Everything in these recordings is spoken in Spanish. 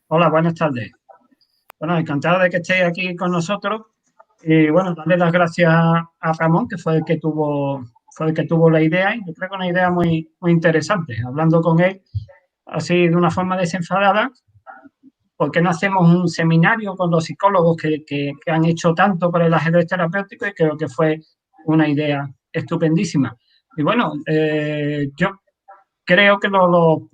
Hola, buenas tardes. Bueno, encantado de que estéis aquí con nosotros. Y bueno, darle las gracias a Ramón, que fue el que tuvo la idea, y yo creo que una idea muy interesante. Hablando con él así de una forma desenfadada, ¿por qué no hacemos un seminario con los psicólogos que han hecho tanto por el ajedrez terapéutico? Y creo que fue una idea estupendísima. Y bueno, yo creo que lo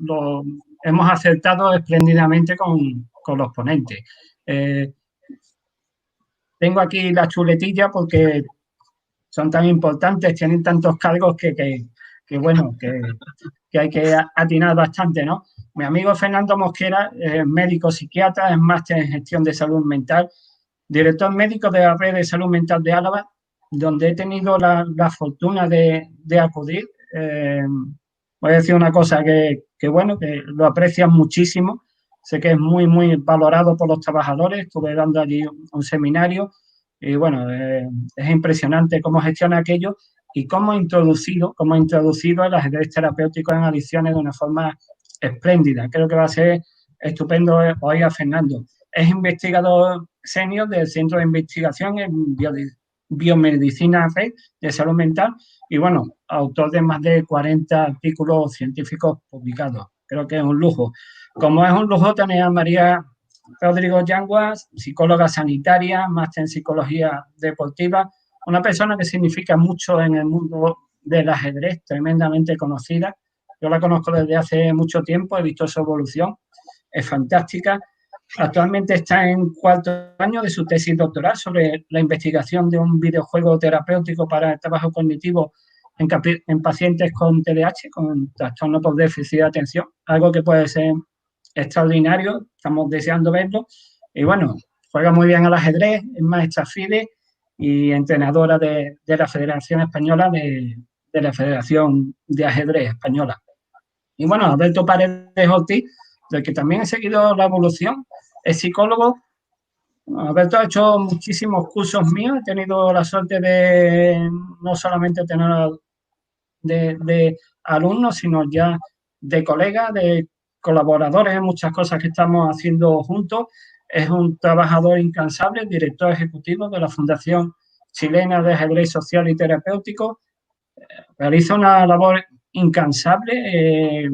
hemos acertado espléndidamente con los ponentes. Eh, Tengo aquí la chuletilla porque son tan importantes, tienen tantos cargos que bueno, que hay que atinar bastante, ¿no? Mi amigo Fernando Mosquera es médico psiquiatra, es máster en gestión de salud mental, director médico de la red de salud mental de Álava, donde he tenido la fortuna de acudir. Voy a decir una cosa que, bueno, que lo aprecian muchísimo. Sé que es muy valorado por los trabajadores. Estuve dando allí un seminario y, bueno, es impresionante cómo gestiona aquello y cómo ha introducido el ajedrez terapéutico en adicciones de una forma espléndida. Creo que va a ser estupendo hoy a Fernando. Es investigador senior del Centro de Investigación en Biomedicina Red de Salud Mental y, bueno, autor de más de 40 artículos científicos publicados. Creo que es un lujo. Como es un lujo tener a María Rodrigo Yanguas, psicóloga sanitaria, máster en psicología deportiva, una persona que significa mucho en el mundo del ajedrez, tremendamente conocida. Yo la conozco desde hace mucho tiempo, he visto su evolución, es fantástica. Actualmente está en cuarto año de su tesis doctoral sobre la investigación de un videojuego terapéutico para el trabajo cognitivo en pacientes con TDAH, con trastorno por déficit de atención, algo que puede ser extraordinario, estamos deseando verlo. Y bueno, juega muy bien al ajedrez, es maestra FIDE y entrenadora de la Federación Española de la Federación de Ajedrez Española. Y bueno, Alberto Paredes Ortiz, del que también he seguido la evolución, es psicólogo. Alberto ha hecho muchísimos cursos míos, he tenido la suerte de no solamente tener de alumnos, sino ya de colegas, de colaboradores en muchas cosas que estamos haciendo juntos. Es un trabajador incansable, director ejecutivo de la Fundación Chilena de Ajedrez Social y Terapéutico. Realiza una labor incansable.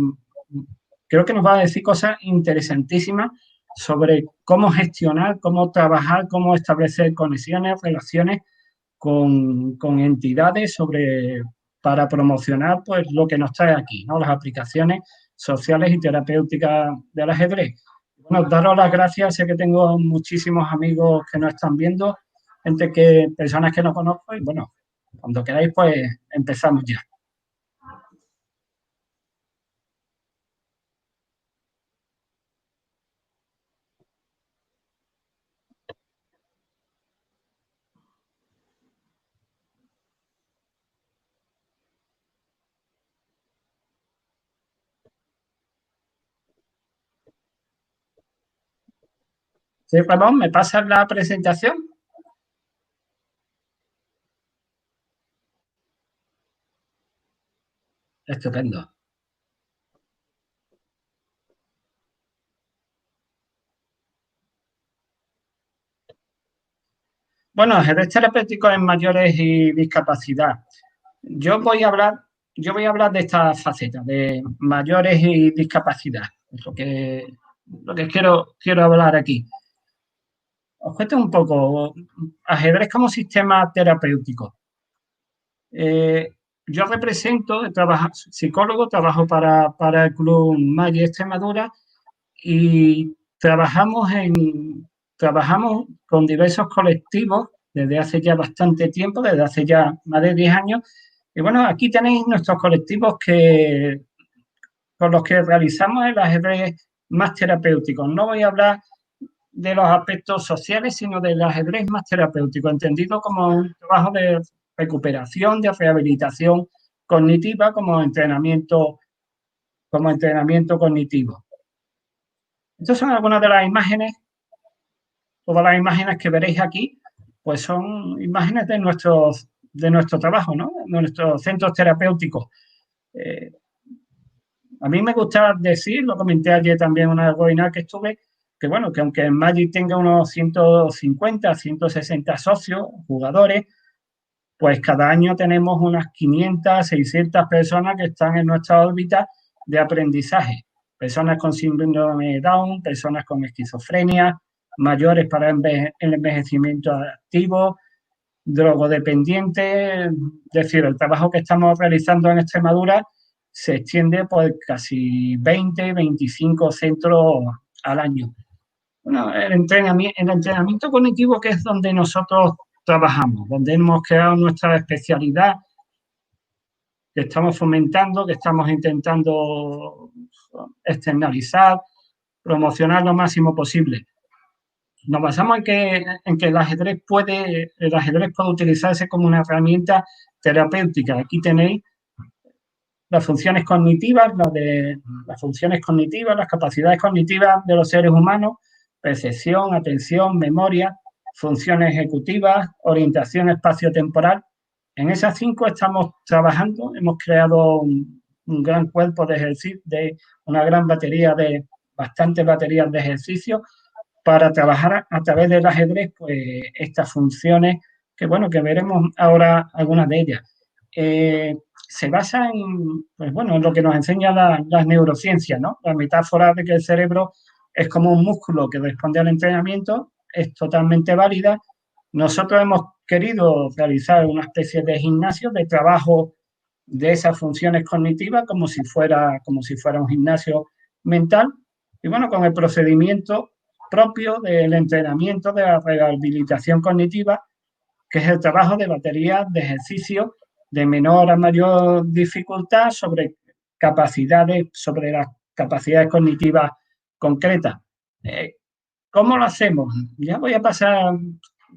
Creo que nos va a decir cosas interesantísimas sobre cómo gestionar, cómo trabajar, cómo establecer conexiones, relaciones con entidades para promocionar pues, lo que nos trae aquí, ¿no? Las aplicaciones sociales y terapéuticas del ajedrez. Bueno, daros las gracias, sé que tengo muchísimos amigos que nos están viendo, personas que no conozco y bueno, cuando queráis pues empezamos ya. Sí, Ramón, ¿me pasas la presentación? Estupendo. Bueno, ajedrez terapéutico en mayores y discapacidad. Yo voy a hablar, yo voy a hablar de esta faceta, de mayores y discapacidad. Es lo que quiero hablar aquí. Os cuento un poco. Ajedrez como sistema terapéutico. Eh, yo represento, psicólogo, trabajo para el Club Maggi Extremadura y trabajamos con diversos colectivos desde hace ya bastante tiempo, desde hace ya más de 10 años. Y bueno, aquí tenéis nuestros colectivos con los que realizamos el ajedrez más terapéutico. No voy a hablar de los aspectos sociales, sino del ajedrez más terapéutico, entendido como un trabajo de recuperación, de rehabilitación cognitiva, como entrenamiento cognitivo. Estas son algunas de las imágenes. Todas las imágenes que veréis aquí, pues son imágenes de nuestro trabajo, ¿no? De nuestros centros terapéuticos. Eh, a mí me gusta decir, lo comenté ayer también en una webinar que estuve, bueno, que aunque Magic tenga unos 150, 160 socios, jugadores, pues cada año tenemos unas 500, 600 personas que están en nuestra órbita de aprendizaje. Personas con síndrome de Down, personas con esquizofrenia, mayores para el envejecimiento activo, drogodependientes. Es decir, el trabajo que estamos realizando en Extremadura se extiende por casi 20, 25 centros al año. Bueno, el entrenamiento cognitivo, que es donde nosotros trabajamos, donde hemos creado nuestra especialidad, que estamos fomentando, que estamos intentando externalizar, promocionar lo máximo posible. Nos basamos en que el ajedrez puede utilizarse como una herramienta terapéutica. Aquí tenéis las funciones cognitivas, las capacidades cognitivas de los seres humanos: percepción, atención, memoria, funciones ejecutivas, orientación espaciotemporal. En esas 5 estamos trabajando. Hemos creado un gran cuerpo de ejercicio, una gran batería bastantes baterías de ejercicio para trabajar a través del ajedrez, pues estas funciones que, bueno, que veremos ahora algunas de ellas. Se basa en, pues bueno, en lo que nos enseña las neurociencias, ¿no? La metáfora de que el cerebro es como un músculo que responde al entrenamiento es totalmente válida. Nosotros hemos querido realizar una especie de gimnasio de trabajo de esas funciones cognitivas como si fuera un gimnasio mental, y bueno, con el procedimiento propio del entrenamiento de la rehabilitación cognitiva, que es el trabajo de baterías de ejercicio de menor a mayor dificultad sobre las capacidades cognitivas concretas. ¿Cómo lo hacemos? Ya voy a pasar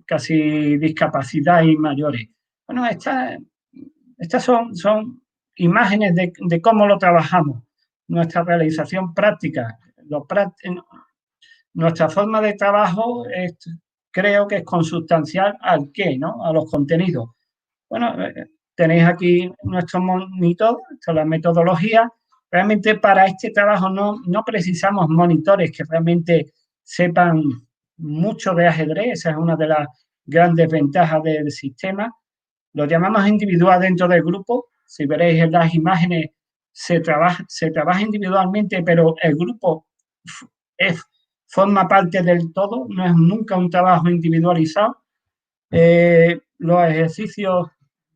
casi discapacidad y mayores. Bueno, estas son imágenes de cómo lo trabajamos, nuestra realización práctica. Nuestra forma de trabajo creo que es consustancial al qué, ¿no? A los contenidos. Bueno, tenéis aquí nuestro monitor, esta es la metodología. Realmente para este trabajo no precisamos monitores que realmente sepan mucho de ajedrez. Esa es una de las grandes ventajas del sistema. Lo llamamos individual dentro del grupo. Si veréis en las imágenes, se trabaja individualmente, pero el grupo forma parte del todo, no es nunca un trabajo individualizado. Los ejercicios,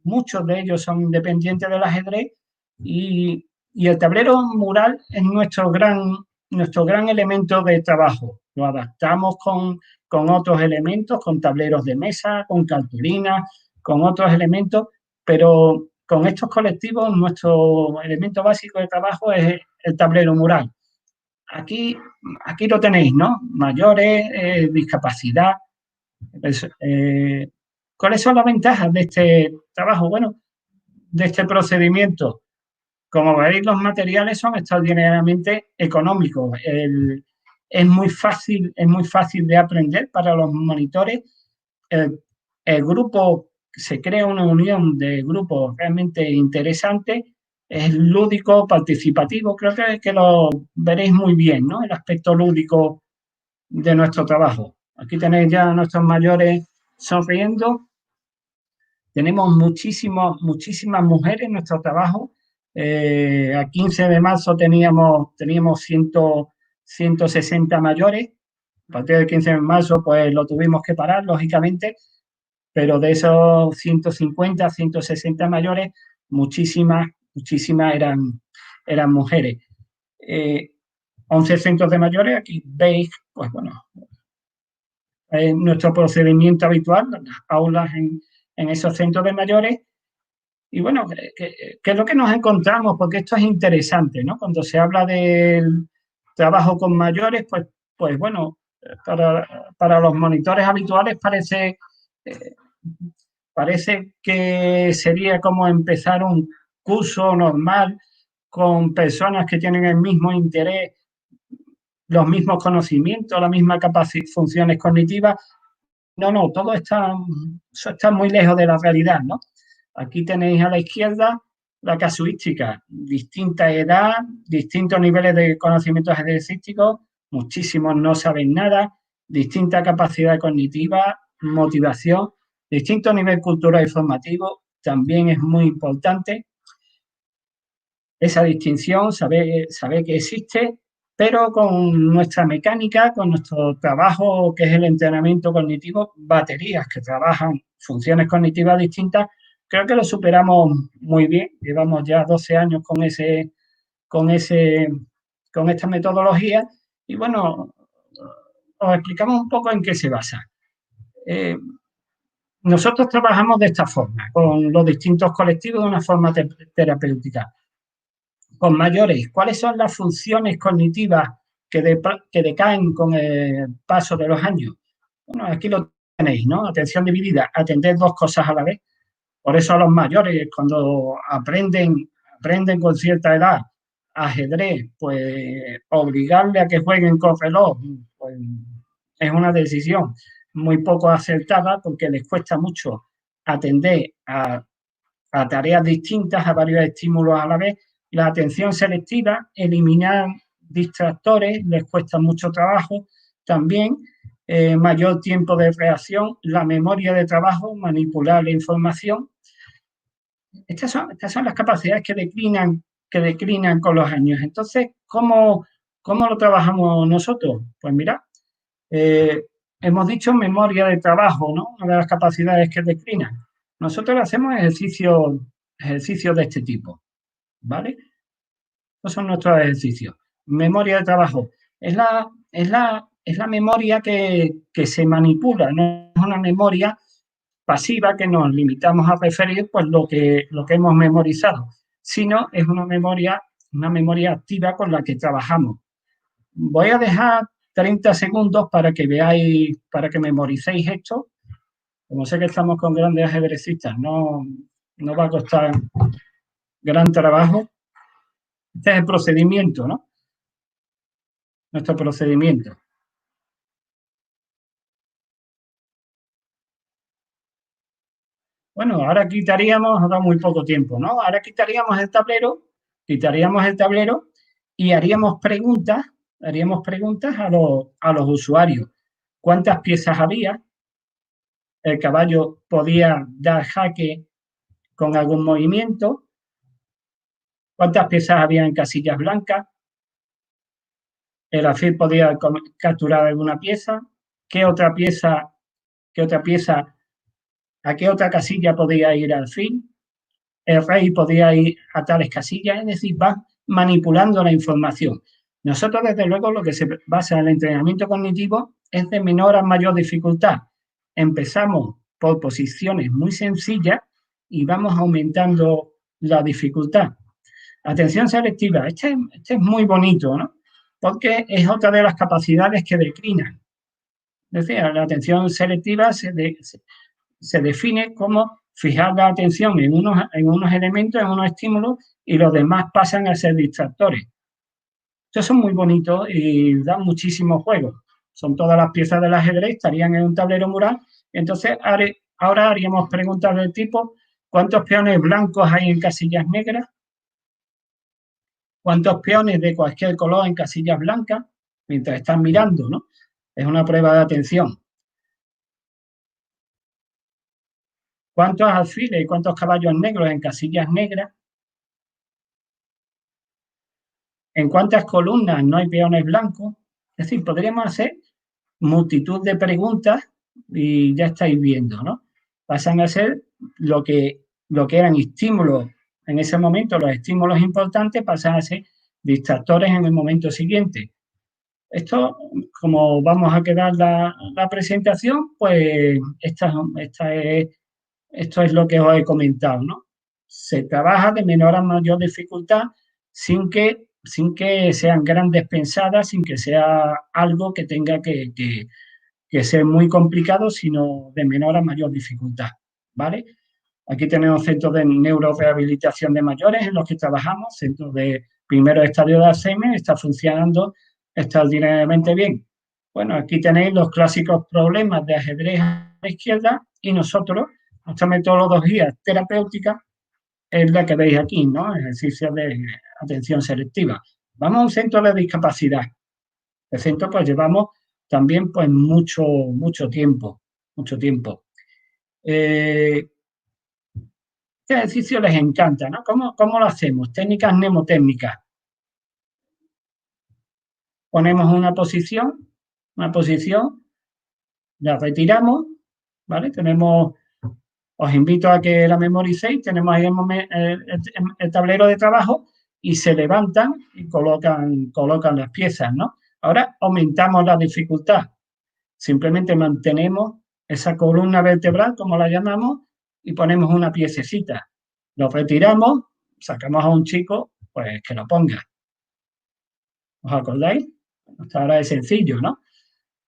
muchos de ellos son independientes del ajedrez, y el tablero mural es nuestro gran elemento de trabajo. Lo adaptamos con otros elementos, con tableros de mesa, con cartulinas, con otros elementos, pero con estos colectivos nuestro elemento básico de trabajo es el tablero mural. Aquí lo tenéis, ¿no? Mayores, discapacidad. ¿Cuáles son las ventajas de este trabajo? Bueno, de este procedimiento. Como veréis, los materiales son extraordinariamente económicos. Es muy fácil de aprender para los monitores. El grupo, se crea una unión de grupos realmente interesante. Es lúdico, participativo. Creo que lo veréis muy bien, ¿no? El aspecto lúdico de nuestro trabajo. Aquí tenéis ya a nuestros mayores sonriendo. Tenemos muchísimas mujeres en nuestro trabajo. A 15 de marzo teníamos 160 mayores. A partir del 15 de marzo, pues lo tuvimos que parar, lógicamente, pero de esos 150, 160 mayores, muchísimas eran mujeres. 11 centros de mayores, aquí veis, pues bueno, nuestro procedimiento habitual, las aulas en esos centros de mayores. Y bueno, ¿qué es lo que nos encontramos? Porque esto es interesante, ¿no? Cuando se habla del trabajo con mayores, pues bueno, para los monitores habituales parece que sería como empezar un curso normal con personas que tienen el mismo interés, los mismos conocimientos, las mismas funciones cognitivas. No, eso está muy lejos de la realidad, ¿no? Aquí tenéis a la izquierda la casuística: distinta edad, distintos niveles de conocimientos ajedrecísticos, muchísimos no saben nada, distinta capacidad cognitiva, motivación, distinto nivel cultural y formativo, también es muy importante esa distinción, saber que existe, pero con nuestra mecánica, con nuestro trabajo, que es el entrenamiento cognitivo, baterías que trabajan funciones cognitivas distintas, creo que lo superamos muy bien. Llevamos ya 12 años con ese, con esta metodología y bueno, os explicamos un poco en qué se basa. Eh, Nosotros trabajamos de esta forma, con los distintos colectivos de una forma terapéutica. Con mayores, ¿cuáles son las funciones cognitivas que decaen con el paso de los años? Bueno, aquí lo tenéis, ¿no? Atención dividida, atender dos cosas a la vez. Por eso a los mayores, cuando aprenden con cierta edad ajedrez, pues obligarle a que jueguen con reloj, pues es una decisión muy poco acertada porque les cuesta mucho atender a tareas distintas, a varios estímulos a la vez. La atención selectiva, eliminar distractores, les cuesta mucho trabajo. También mayor tiempo de reacción, la memoria de trabajo, manipular la información. Estas son las capacidades que declinan con los años. Entonces, ¿cómo lo trabajamos nosotros? Pues mira, eh, hemos dicho memoria de trabajo, ¿no? Una de las capacidades que declinan. Nosotros hacemos ejercicios de este tipo, ¿vale? Estos son nuestros ejercicios. Memoria de trabajo. Es la memoria que se manipula, no es una memoria pasiva que nos limitamos a referir pues lo que hemos memorizado, sino es una memoria activa con la que trabajamos. Voy a dejar 30 segundos para que veáis, para que memoricéis esto. Como sé que estamos con grandes ajedrecistas, no va a costar gran trabajo. Este es el procedimiento, ¿no? Nuestro procedimiento. Bueno, ahora quitaríamos, ha dado muy poco tiempo, ¿no? Ahora quitaríamos el tablero y haríamos preguntas a los usuarios. ¿Cuántas piezas había? ¿El caballo podía dar jaque con algún movimiento? ¿Cuántas piezas había en casillas blancas? ¿El alfil podía capturar alguna pieza? ¿Qué otra pieza, qué otra pieza, a qué otra casilla podía ir el alfil? El rey podía ir a tales casillas, es decir, va manipulando la información. Nosotros, desde luego, lo que se basa en el entrenamiento cognitivo es de menor a mayor dificultad. Empezamos por posiciones muy sencillas y vamos aumentando la dificultad. Atención selectiva, este es muy bonito, ¿no? Porque es otra de las capacidades que declinan. Es decir, la atención selectiva se define como fijar la atención en unos elementos, en unos estímulos, y los demás pasan a ser distractores. Estos son muy bonitos y dan muchísimos juegos. Son todas las piezas del ajedrez, estarían en un tablero mural. Entonces, ahora haríamos preguntas del tipo, ¿cuántos peones blancos hay en casillas negras? ¿Cuántos peones de cualquier color en casillas blancas? Mientras están mirando, ¿no? Es una prueba de atención. ¿Cuántos alfiles y cuántos caballos negros en casillas negras? ¿En cuántas columnas no hay peones blancos? Es decir, podríamos hacer multitud de preguntas y ya estáis viendo, ¿no? Pasan a ser lo que eran estímulos en ese momento, los estímulos importantes pasan a ser distractores en el momento siguiente. Esto, como vamos a quedar la presentación, pues esto es lo que os he comentado, ¿no? Se trabaja de menor a mayor dificultad sin que sean grandes pensadas, sin que sea algo que tenga que ser muy complicado, sino de menor a mayor dificultad, ¿vale? Aquí tenemos centros de neurorehabilitación de mayores en los que trabajamos, centros de primero estadio de Alzheimer, está funcionando extraordinariamente bien. Bueno, aquí tenéis los clásicos problemas de ajedrez a la izquierda y nosotros, nuestra metodología terapéutica es la que veis aquí, ¿no? Ejercicios de atención selectiva. Vamos a un centro de discapacidad. El centro pues llevamos también pues mucho tiempo, mucho tiempo. Este ejercicio les encanta, ¿no? ¿Cómo lo hacemos? Técnicas mnemotécnicas. Ponemos una posición, la retiramos, ¿vale? Os invito a que la memoricéis, tenemos ahí el tablero de trabajo y se levantan y colocan las piezas, ¿no? Ahora aumentamos la dificultad, simplemente mantenemos esa columna vertebral, como la llamamos, y ponemos una piececita. Lo retiramos, sacamos a un chico, pues que lo ponga. ¿Os acordáis? Hasta ahora es sencillo, ¿no?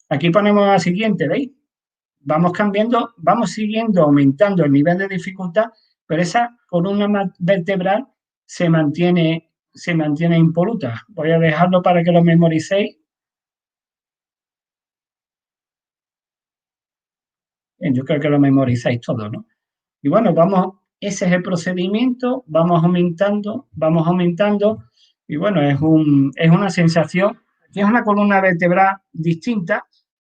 Aquí ponemos la siguiente, ¿veis? Vamos cambiando, vamos siguiendo aumentando el nivel de dificultad, pero esa columna vertebral se mantiene impoluta. Voy a dejarlo para que lo memoricéis. Bien, yo creo que lo memorizáis todo, ¿no? Y bueno, ese es el procedimiento, vamos aumentando, y bueno, es una sensación, que es una columna vertebral distinta,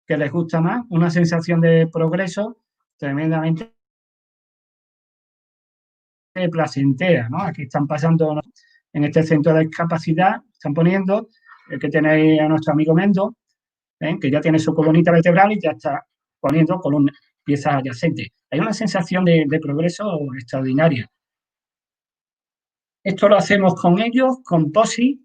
que les gusta más, una sensación de progreso tremendamente placentera, ¿no? Aquí están pasando en este centro de discapacidad, están poniendo que tenéis a nuestro amigo Mendo, que ya tiene su columnita vertebral y ya está poniendo piezas adyacentes. Hay una sensación de progreso extraordinaria. Esto lo hacemos con ellos, con POSI,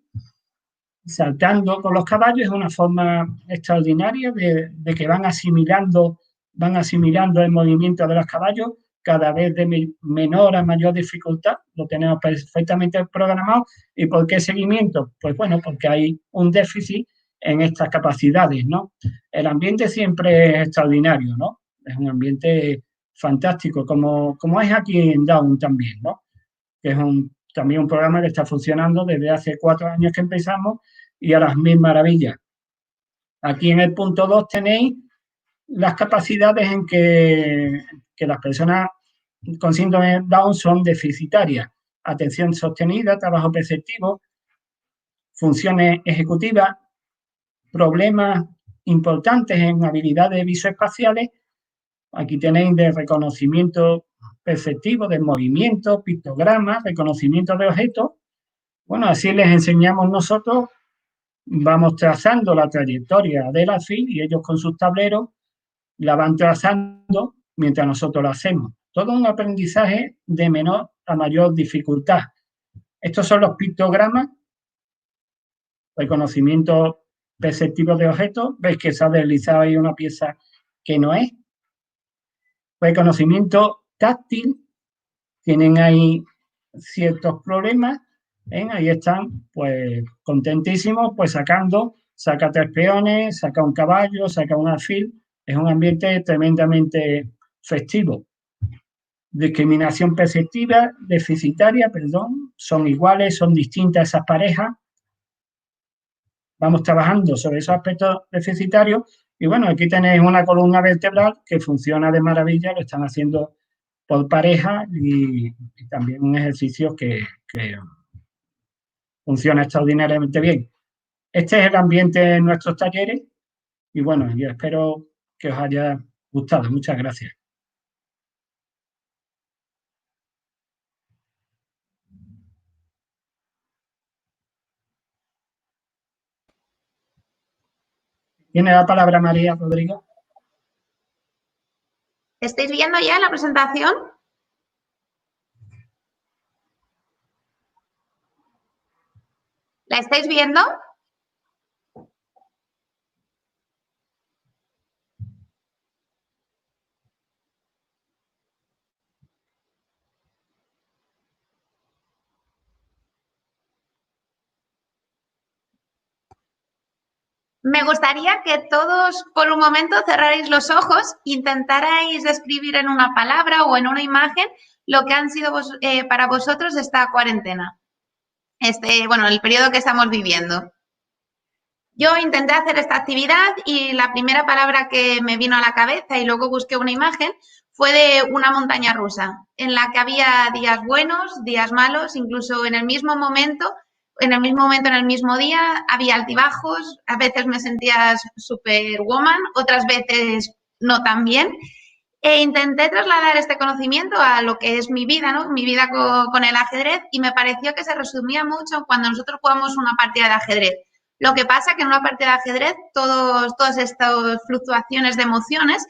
saltando con los caballos, es una forma extraordinaria de que van asimilando el movimiento de los caballos cada vez de menor a mayor dificultad, lo tenemos perfectamente programado. ¿Y por qué seguimiento? Pues bueno, porque hay un déficit en estas capacidades, ¿no? El ambiente siempre es extraordinario, ¿no? Es un ambiente fantástico, como es aquí en Down también, ¿no? Que es también un programa que está funcionando desde hace 4 años que empezamos y a las mil maravillas. Aquí en el punto 2 tenéis las capacidades en que las personas con síndrome de Down son deficitarias. Atención sostenida, trabajo perceptivo, funciones ejecutivas, problemas importantes en habilidades visoespaciales. Aquí tenéis de reconocimiento perceptivo, de movimiento, pictogramas, reconocimiento de objetos. Bueno, así les enseñamos nosotros, vamos trazando la trayectoria de la FIL y ellos con sus tableros la van trazando mientras nosotros lo hacemos. Todo un aprendizaje de menor a mayor dificultad. Estos son los pictogramas, reconocimiento perceptivo de objetos. Veis que se ha deslizado ahí una pieza que no es. Reconocimiento táctil, tienen ahí ciertos problemas. Ahí están, pues, contentísimos, pues saca 3 peones, saca un caballo, saca un alfil. Es un ambiente tremendamente festivo. Discriminación perceptiva, deficitaria, perdón, son iguales, son distintas esas parejas. Vamos trabajando sobre esos aspectos deficitarios y bueno, aquí tenéis una columna vertebral que funciona de maravilla, lo están haciendo por pareja y también un ejercicio que funciona extraordinariamente bien. Este es el ambiente en nuestros talleres y bueno, yo espero que os haya gustado. Muchas gracias. Tiene la palabra María Rodríguez. ¿Estáis viendo ya la presentación? ¿La estáis viendo? Me gustaría que todos por un momento cerrarais los ojos, intentarais describir en una palabra o en una imagen lo que han sido para vosotros esta cuarentena, el periodo que estamos viviendo. Yo intenté hacer esta actividad y la primera palabra que me vino a la cabeza y luego busqué una imagen fue de una montaña rusa, en la que había días buenos, días malos, incluso en el mismo momento en el mismo momento, en el mismo día, había altibajos, a veces me sentía superwoman, otras veces no tan bien. E intenté trasladar este conocimiento a lo que es mi vida, ¿no? Mi vida con el ajedrez, y me pareció que se resumía mucho cuando nosotros jugamos una partida de ajedrez. Lo que pasa que en una partida de ajedrez todas estas fluctuaciones de emociones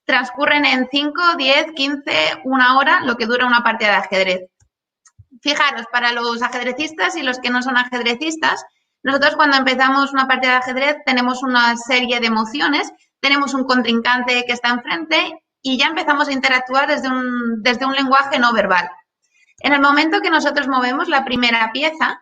transcurren en 5, 10, 15, una hora, lo que dura una partida de ajedrez. Fijaros, para los ajedrecistas y los que no son ajedrecistas, nosotros cuando empezamos una partida de ajedrez tenemos una serie de emociones, tenemos un contrincante que está enfrente y ya empezamos a interactuar desde un lenguaje no verbal. En el momento que nosotros movemos la primera pieza,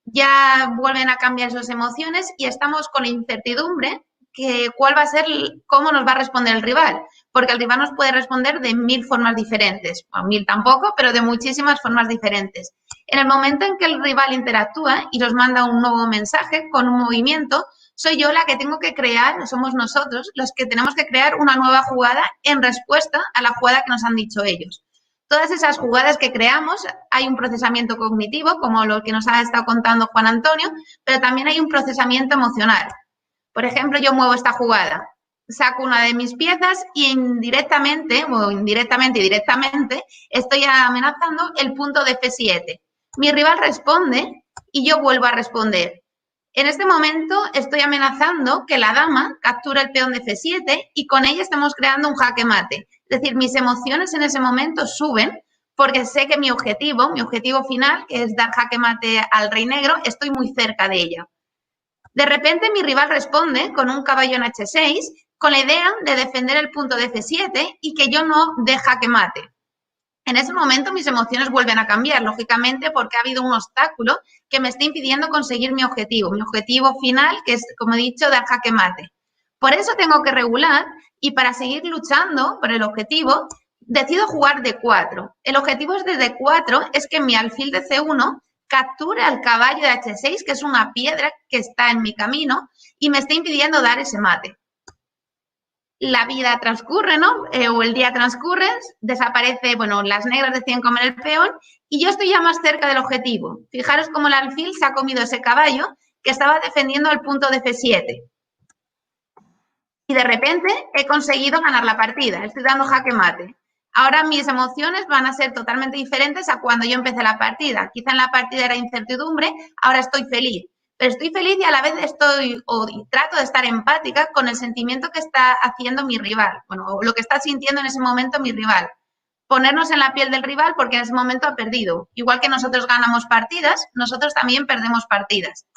ya vuelven a cambiar sus emociones y estamos con la incertidumbre que cuál va a ser, cómo nos va a responder el rival, porque el rival nos puede responder de 1000 formas diferentes, o 1000 tampoco, pero de muchísimas formas diferentes. En el momento en que el rival interactúa y nos manda un nuevo mensaje con un movimiento, soy yo la que tengo que crear, somos nosotros los que tenemos que crear una nueva jugada en respuesta a la jugada que nos han dicho ellos. Todas esas jugadas que creamos, hay un procesamiento cognitivo, como lo que nos ha estado contando Juan Antonio, pero también hay un procesamiento emocional. Por ejemplo, yo muevo esta jugada, saco una de mis piezas y indirectamente y directamente estoy amenazando el punto de F7. Mi rival responde y yo vuelvo a responder. En este momento estoy amenazando que la dama capture el peón de F7 y con ella estamos creando un jaque mate. Es decir, mis emociones en ese momento suben porque sé que mi objetivo final, que es dar jaque mate al rey negro, estoy muy cerca de ella. De repente mi rival responde con un caballo en H6 con la idea de defender el punto de F7 y que yo no dé jaque mate. En ese momento mis emociones vuelven a cambiar, lógicamente, porque ha habido un obstáculo que me está impidiendo conseguir mi objetivo final, que es, como he dicho, dar jaque mate. Por eso tengo que regular y para seguir luchando por el objetivo, decido jugar D4. El objetivo de D4 es que mi alfil de C1 capture al caballo de H6, que es una piedra que está en mi camino y me está impidiendo dar ese mate. La vida transcurre, ¿no? O el día transcurre, desaparece, bueno, las negras deciden comer el peón y yo estoy ya más cerca del objetivo. Fijaros cómo el alfil se ha comido ese caballo que estaba defendiendo el punto de F7. Y de repente he conseguido ganar la partida, estoy dando jaque mate. Ahora mis emociones van a ser totalmente diferentes a cuando yo empecé la partida. Quizá en la partida era incertidumbre, ahora estoy feliz. Pero estoy feliz y a la vez trato de estar empática con el sentimiento que está haciendo mi rival, bueno, lo que está sintiendo en ese momento mi rival. Ponernos en la piel del rival porque en ese momento ha perdido. Igual que nosotros ganamos partidas, nosotros también perdemos partidas.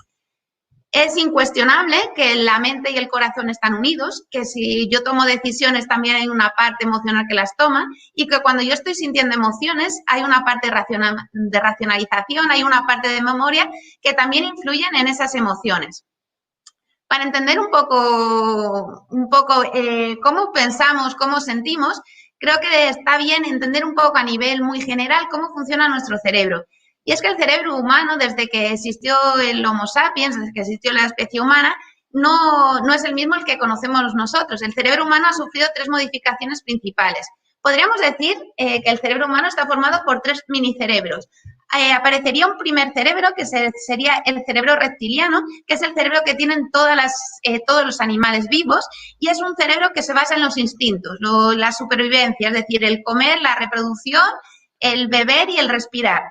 Es incuestionable que la mente y el corazón están unidos, que si yo tomo decisiones también hay una parte emocional que las toma y que cuando yo estoy sintiendo emociones hay una parte de racionalización, hay una parte de memoria que también influyen en esas emociones. Para entender un poco cómo pensamos, cómo sentimos, creo que está bien entender un poco a nivel muy general cómo funciona nuestro cerebro. Y es que el cerebro humano, desde que existió el Homo sapiens, desde que existió la especie humana, no es el mismo el que conocemos nosotros. El cerebro humano ha sufrido 3 modificaciones principales. Podríamos decir que el cerebro humano está formado por 3 minicerebros. Aparecería un primer cerebro, que sería el cerebro reptiliano, que es el cerebro que tienen todos los animales vivos, y es un cerebro que se basa en los instintos, la supervivencia, es decir, el comer, la reproducción, el beber y el respirar.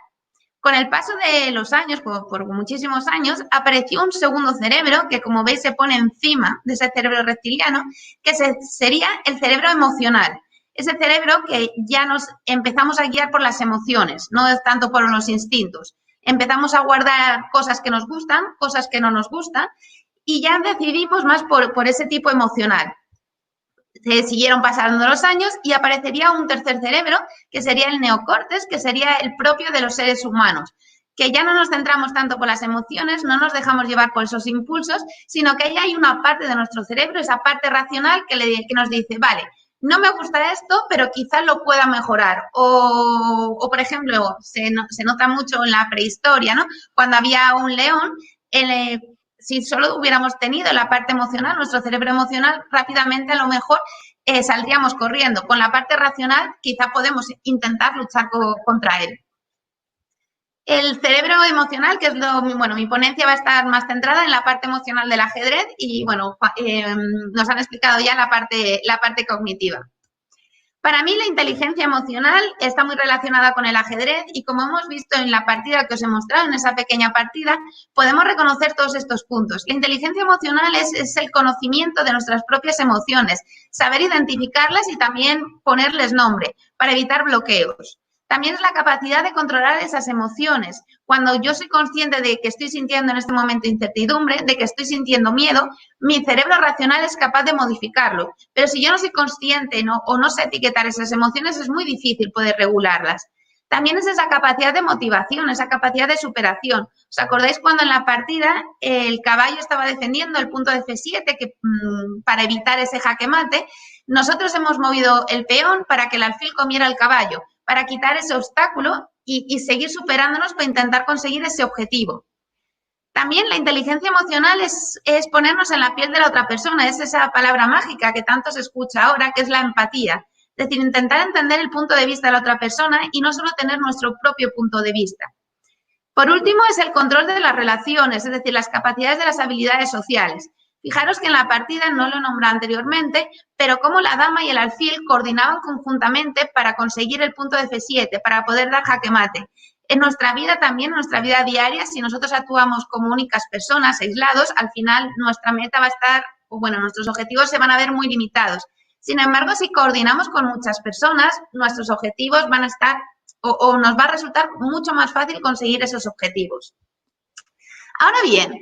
Con el paso de los años, por muchísimos años, apareció un segundo cerebro que, como veis, se pone encima de ese cerebro reptiliano, que sería el cerebro emocional. Ese cerebro que ya nos empezamos a guiar por las emociones, no tanto por los instintos. Empezamos a guardar cosas que nos gustan, cosas que no nos gustan, y ya decidimos más por ese tipo emocional. Se siguieron pasando los años y aparecería un tercer cerebro, que sería el neocórtex, que sería el propio de los seres humanos, que ya no nos centramos tanto por las emociones, no nos dejamos llevar por esos impulsos, sino que ya hay una parte de nuestro cerebro, esa parte racional que nos dice, vale, no me gusta esto, pero quizás lo pueda mejorar. O por ejemplo, se nota mucho en la prehistoria, ¿no? Cuando había un león, si solo hubiéramos tenido la parte emocional, nuestro cerebro emocional, rápidamente a lo mejor saldríamos corriendo. Con la parte racional quizá podemos intentar luchar contra él. El cerebro emocional, que es bueno, mi ponencia va a estar más centrada en la parte emocional del ajedrez y, bueno, nos han explicado ya la parte cognitiva. Para mí la inteligencia emocional está muy relacionada con el ajedrez y como hemos visto en la partida que os he mostrado, en esa pequeña partida, podemos reconocer todos estos puntos. La inteligencia emocional es el conocimiento de nuestras propias emociones, saber identificarlas y también ponerles nombre para evitar bloqueos. También es la capacidad de controlar esas emociones. Cuando yo soy consciente de que estoy sintiendo en este momento incertidumbre, de que estoy sintiendo miedo, mi cerebro racional es capaz de modificarlo. Pero si yo no soy consciente o no sé etiquetar esas emociones, es muy difícil poder regularlas. También es esa capacidad de motivación, esa capacidad de superación. ¿Os acordáis cuando en la partida el caballo estaba defendiendo el punto de F7 para evitar ese jaque mate? Nosotros hemos movido el peón para que el alfil comiera el caballo, para quitar ese obstáculo y seguir superándonos para intentar conseguir ese objetivo. También la inteligencia emocional es ponernos en la piel de la otra persona, es esa palabra mágica que tanto se escucha ahora, que es la empatía. Es decir, intentar entender el punto de vista de la otra persona y no solo tener nuestro propio punto de vista. Por último, es el control de las relaciones, es decir, las capacidades de las habilidades sociales. Fijaros que en la partida, no lo he nombrado anteriormente, pero cómo la dama y el alfil coordinaban conjuntamente para conseguir el punto de F7, para poder dar jaque mate. En nuestra vida también, en nuestra vida diaria, si nosotros actuamos como únicas personas, aislados, al final nuestra meta va a estar, bueno, nuestros objetivos se van a ver muy limitados. Sin embargo, si coordinamos con muchas personas, nuestros objetivos van a estar o nos va a resultar mucho más fácil conseguir esos objetivos. Ahora bien,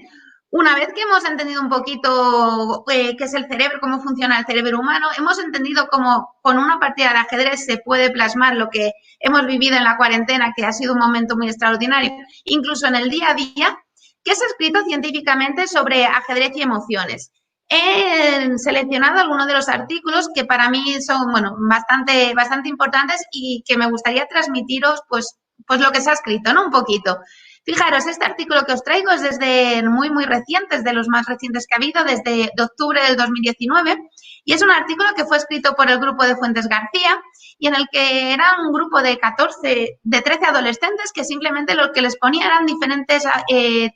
una vez que hemos entendido un poquito qué es el cerebro, cómo funciona el cerebro humano, hemos entendido cómo con una partida de ajedrez se puede plasmar lo que hemos vivido en la cuarentena, que ha sido un momento muy extraordinario, incluso en el día a día, que se ha escrito científicamente sobre ajedrez y emociones. He seleccionado algunos de los artículos que para mí son, bueno, bastante importantes y que me gustaría transmitiros, pues lo que se ha escrito, ¿no? Un poquito. Fijaros, este artículo que os traigo es desde muy reciente, es de los más recientes que ha habido, desde octubre del 2019, y es un artículo que fue escrito por el grupo de Fuentes García y en el que era un grupo de 13 adolescentes que simplemente lo que les ponía eran diferentes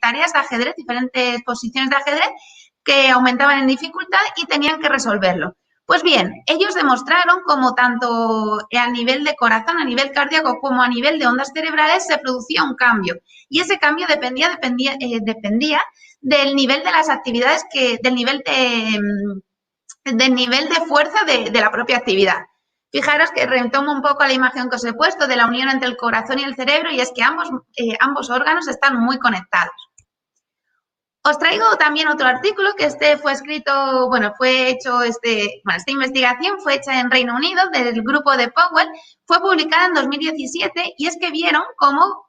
tareas de ajedrez, diferentes posiciones de ajedrez que aumentaban en dificultad y tenían que resolverlo. Pues bien, ellos demostraron cómo tanto a nivel de corazón, a nivel cardíaco, como a nivel de ondas cerebrales se producía un cambio. Y ese cambio dependía del nivel de las actividades, del nivel de fuerza de la propia actividad. Fijaros que retomo un poco la imagen que os he puesto de la unión entre el corazón y el cerebro, y es que ambos órganos están muy conectados. Os traigo también otro artículo que fue escrito, esta investigación fue hecha en Reino Unido del grupo de Powell, fue publicada en 2017 y es que vieron cómo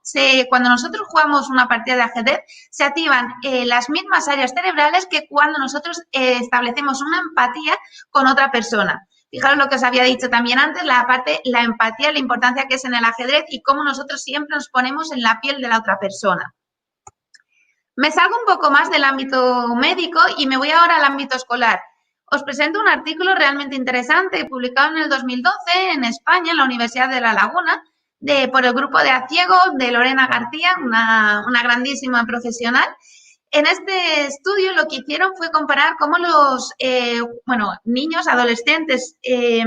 cuando nosotros jugamos una partida de ajedrez se activan las mismas áreas cerebrales que cuando nosotros establecemos una empatía con otra persona. Fijaros lo que os había dicho también antes, la empatía, la importancia que es en el ajedrez y cómo nosotros siempre nos ponemos en la piel de la otra persona. Me salgo un poco más del ámbito médico y me voy ahora al ámbito escolar. Os presento un artículo realmente interesante publicado en el 2012 en España, en la Universidad de La Laguna, por el grupo de Aciego de Lorena García, una grandísima profesional. En este estudio lo que hicieron fue comparar cómo los niños, adolescentes, de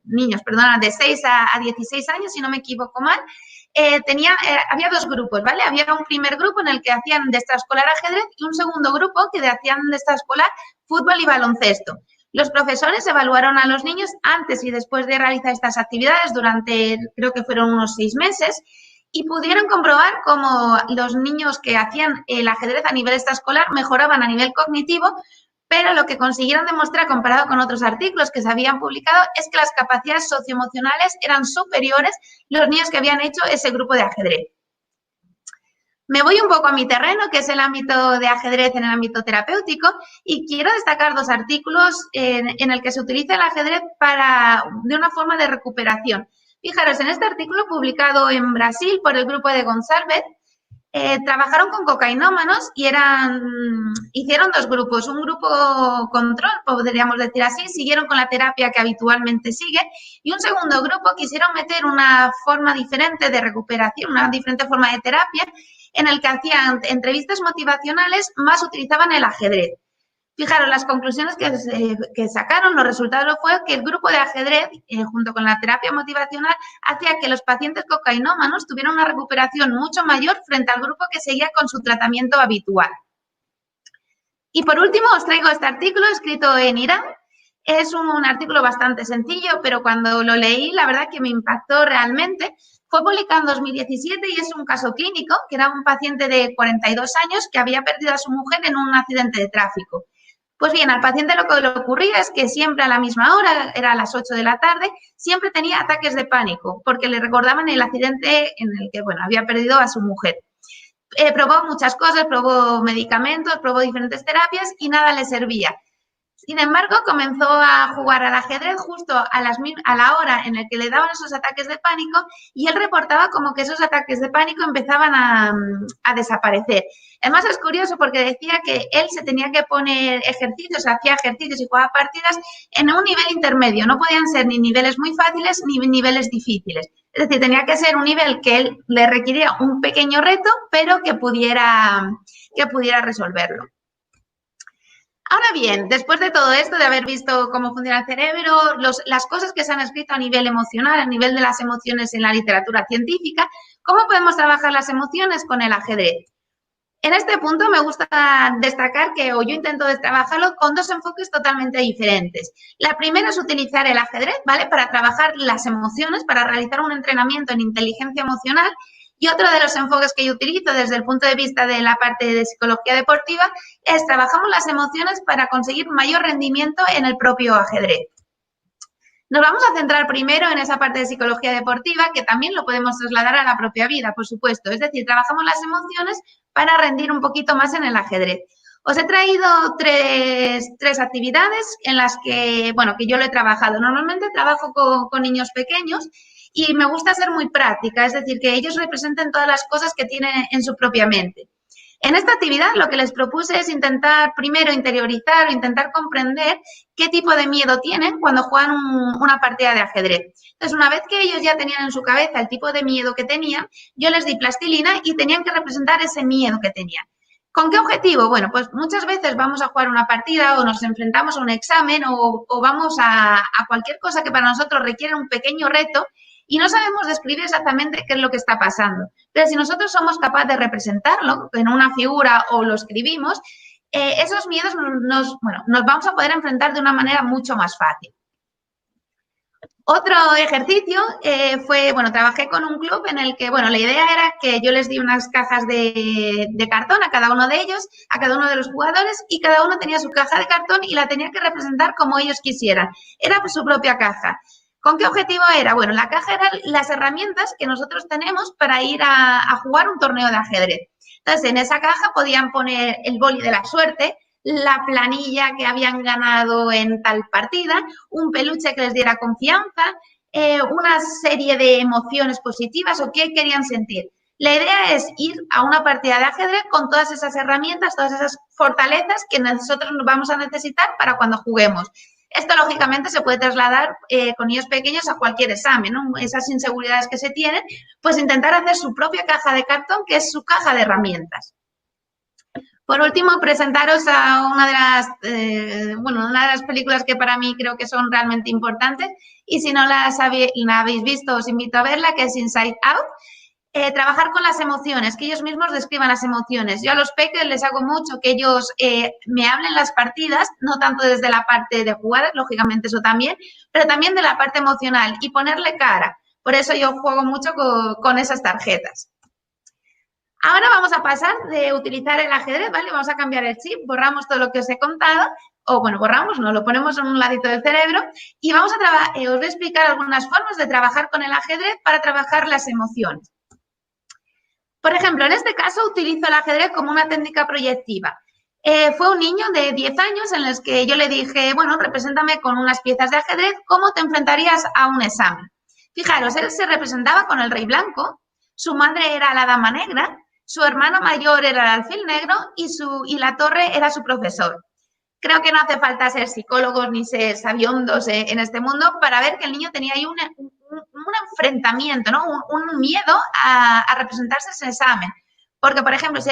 6 a 16 años, si no me equivoco mal, había dos grupos, ¿vale? Había un primer grupo en el que hacían de extraescolar ajedrez y un segundo grupo que hacían de extraescolar fútbol y baloncesto. Los profesores evaluaron a los niños antes y después de realizar estas actividades durante, creo que fueron unos 6 meses, y pudieron comprobar cómo los niños que hacían el ajedrez a nivel extraescolar mejoraban a nivel cognitivo, pero lo que consiguieron demostrar comparado con otros artículos que se habían publicado es que las capacidades socioemocionales eran superiores los niños que habían hecho ese grupo de ajedrez. Me voy un poco a mi terreno, que es el ámbito de ajedrez en el ámbito terapéutico, y quiero destacar 2 artículos en el que se utiliza el ajedrez de una forma de recuperación. Fijaros, en este artículo publicado en Brasil por el grupo de Gonçalves, Trabajaron con cocainómanos y hicieron 2 grupos. Un grupo control, podríamos decir así, siguieron con la terapia que habitualmente sigue, y un segundo grupo quisieron meter una forma diferente de recuperación, una diferente forma de terapia, en el que hacían entrevistas motivacionales, más utilizaban el ajedrez. Fijaros, las conclusiones que sacaron, los resultados fue que el grupo de ajedrez, junto con la terapia motivacional, hacía que los pacientes cocainómanos tuvieran una recuperación mucho mayor frente al grupo que seguía con su tratamiento habitual. Y por último, os traigo este artículo escrito en Irán. Es un artículo bastante sencillo, pero cuando lo leí, la verdad que me impactó realmente. Fue publicado en 2017 y es un caso clínico, que era un paciente de 42 años que había perdido a su mujer en un accidente de tráfico. Pues bien, al paciente lo que le ocurría es que siempre a la misma hora, era a las 8 de la tarde, siempre tenía ataques de pánico, porque le recordaban el accidente en el que, bueno, había perdido a su mujer. Probó muchas cosas, probó medicamentos, probó diferentes terapias y nada le servía. Sin embargo, comenzó a jugar al ajedrez justo a la hora en la que le daban esos ataques de pánico, y él reportaba como que esos ataques de pánico empezaban a desaparecer. Además, es curioso porque decía que él se tenía que poner ejercicios, hacía ejercicios y jugaba partidas en un nivel intermedio. No podían ser ni niveles muy fáciles ni niveles difíciles. Es decir, tenía que ser un nivel que él le requería un pequeño reto, pero que pudiera resolverlo. Ahora bien, después de todo esto, de haber visto cómo funciona el cerebro, las cosas que se han escrito a nivel emocional, a nivel de las emociones en la literatura científica, ¿cómo podemos trabajar las emociones con el ajedrez? En este punto me gusta destacar que yo intento trabajarlo con 2 enfoques totalmente diferentes. La primera es utilizar el ajedrez, ¿vale?, para trabajar las emociones, para realizar un entrenamiento en inteligencia emocional. Y otro de los enfoques que yo utilizo desde el punto de vista de la parte de psicología deportiva es trabajamos las emociones para conseguir mayor rendimiento en el propio ajedrez. Nos vamos a centrar primero en esa parte de psicología deportiva, que también lo podemos trasladar a la propia vida, por supuesto. Es decir, trabajamos las emociones para rendir un poquito más en el ajedrez. Os he traído tres actividades en las que, bueno, que yo lo he trabajado. Normalmente trabajo con niños pequeños y me gusta ser muy práctica, es decir, que ellos representen todas las cosas que tienen en su propia mente. En esta actividad lo que les propuse es intentar primero interiorizar o intentar comprender qué tipo de miedo tienen cuando juegan una partida de ajedrez. Entonces, una vez que ellos ya tenían en su cabeza el tipo de miedo que tenían, yo les di plastilina y tenían que representar ese miedo que tenían. ¿Con qué objetivo? Bueno, pues muchas veces vamos a jugar una partida o nos enfrentamos a un examen o vamos a cualquier cosa que para nosotros requiere un pequeño reto y no sabemos describir exactamente qué es lo que está pasando. Pero si nosotros somos capaces de representarlo en una figura o lo escribimos, esos miedos nos vamos a poder enfrentar de una manera mucho más fácil. Otro ejercicio fue, trabajé con un club en el que, la idea era que yo les di unas cajas de cartón a cada uno de ellos, a cada uno de los jugadores, y cada uno tenía su caja de cartón y la tenía que representar como ellos quisieran. Era su propia caja. ¿Con qué objetivo era? Bueno, la caja eran las herramientas que nosotros tenemos para ir a jugar un torneo de ajedrez. Entonces, en esa caja podían poner el boli de la suerte, la planilla que habían ganado en tal partida, un peluche que les diera confianza, una serie de emociones positivas o qué querían sentir. La idea es ir a una partida de ajedrez con todas esas herramientas, todas esas fortalezas que nosotros vamos a necesitar para cuando juguemos. Esto, lógicamente, se puede trasladar con niños pequeños a cualquier examen, ¿no? Esas inseguridades que se tienen, pues intentar hacer su propia caja de cartón, que es su caja de herramientas. Por último, presentaros a una de las películas que para mí creo que son realmente importantes, y si no la habéis visto, os invito a verla, que es Inside Out. Trabajar con las emociones, que ellos mismos describan las emociones. Yo a los peques les hago mucho que ellos me hablen las partidas, no tanto desde la parte de jugar, lógicamente eso también, pero también de la parte emocional y ponerle cara. Por eso yo juego mucho con esas tarjetas. Ahora vamos a pasar de utilizar el ajedrez, ¿vale? Vamos a cambiar el chip, borramos todo lo que os he contado, lo ponemos en un ladito del cerebro y vamos a os voy a explicar algunas formas de trabajar con el ajedrez para trabajar las emociones. Por ejemplo, en este caso utilizo el ajedrez como una técnica proyectiva. Fue un niño de 10 años en el que yo le dije, represéntame con unas piezas de ajedrez, ¿cómo te enfrentarías a un examen? Fijaros, él se representaba con el rey blanco, su madre era la dama negra, su hermano mayor era el alfil negro y la torre era su profesor. Creo que no hace falta ser psicólogos ni ser sabiondos en este mundo para ver que el niño tenía ahí un enfrentamiento, ¿no? Un miedo a representarse en ese examen. Porque, por ejemplo,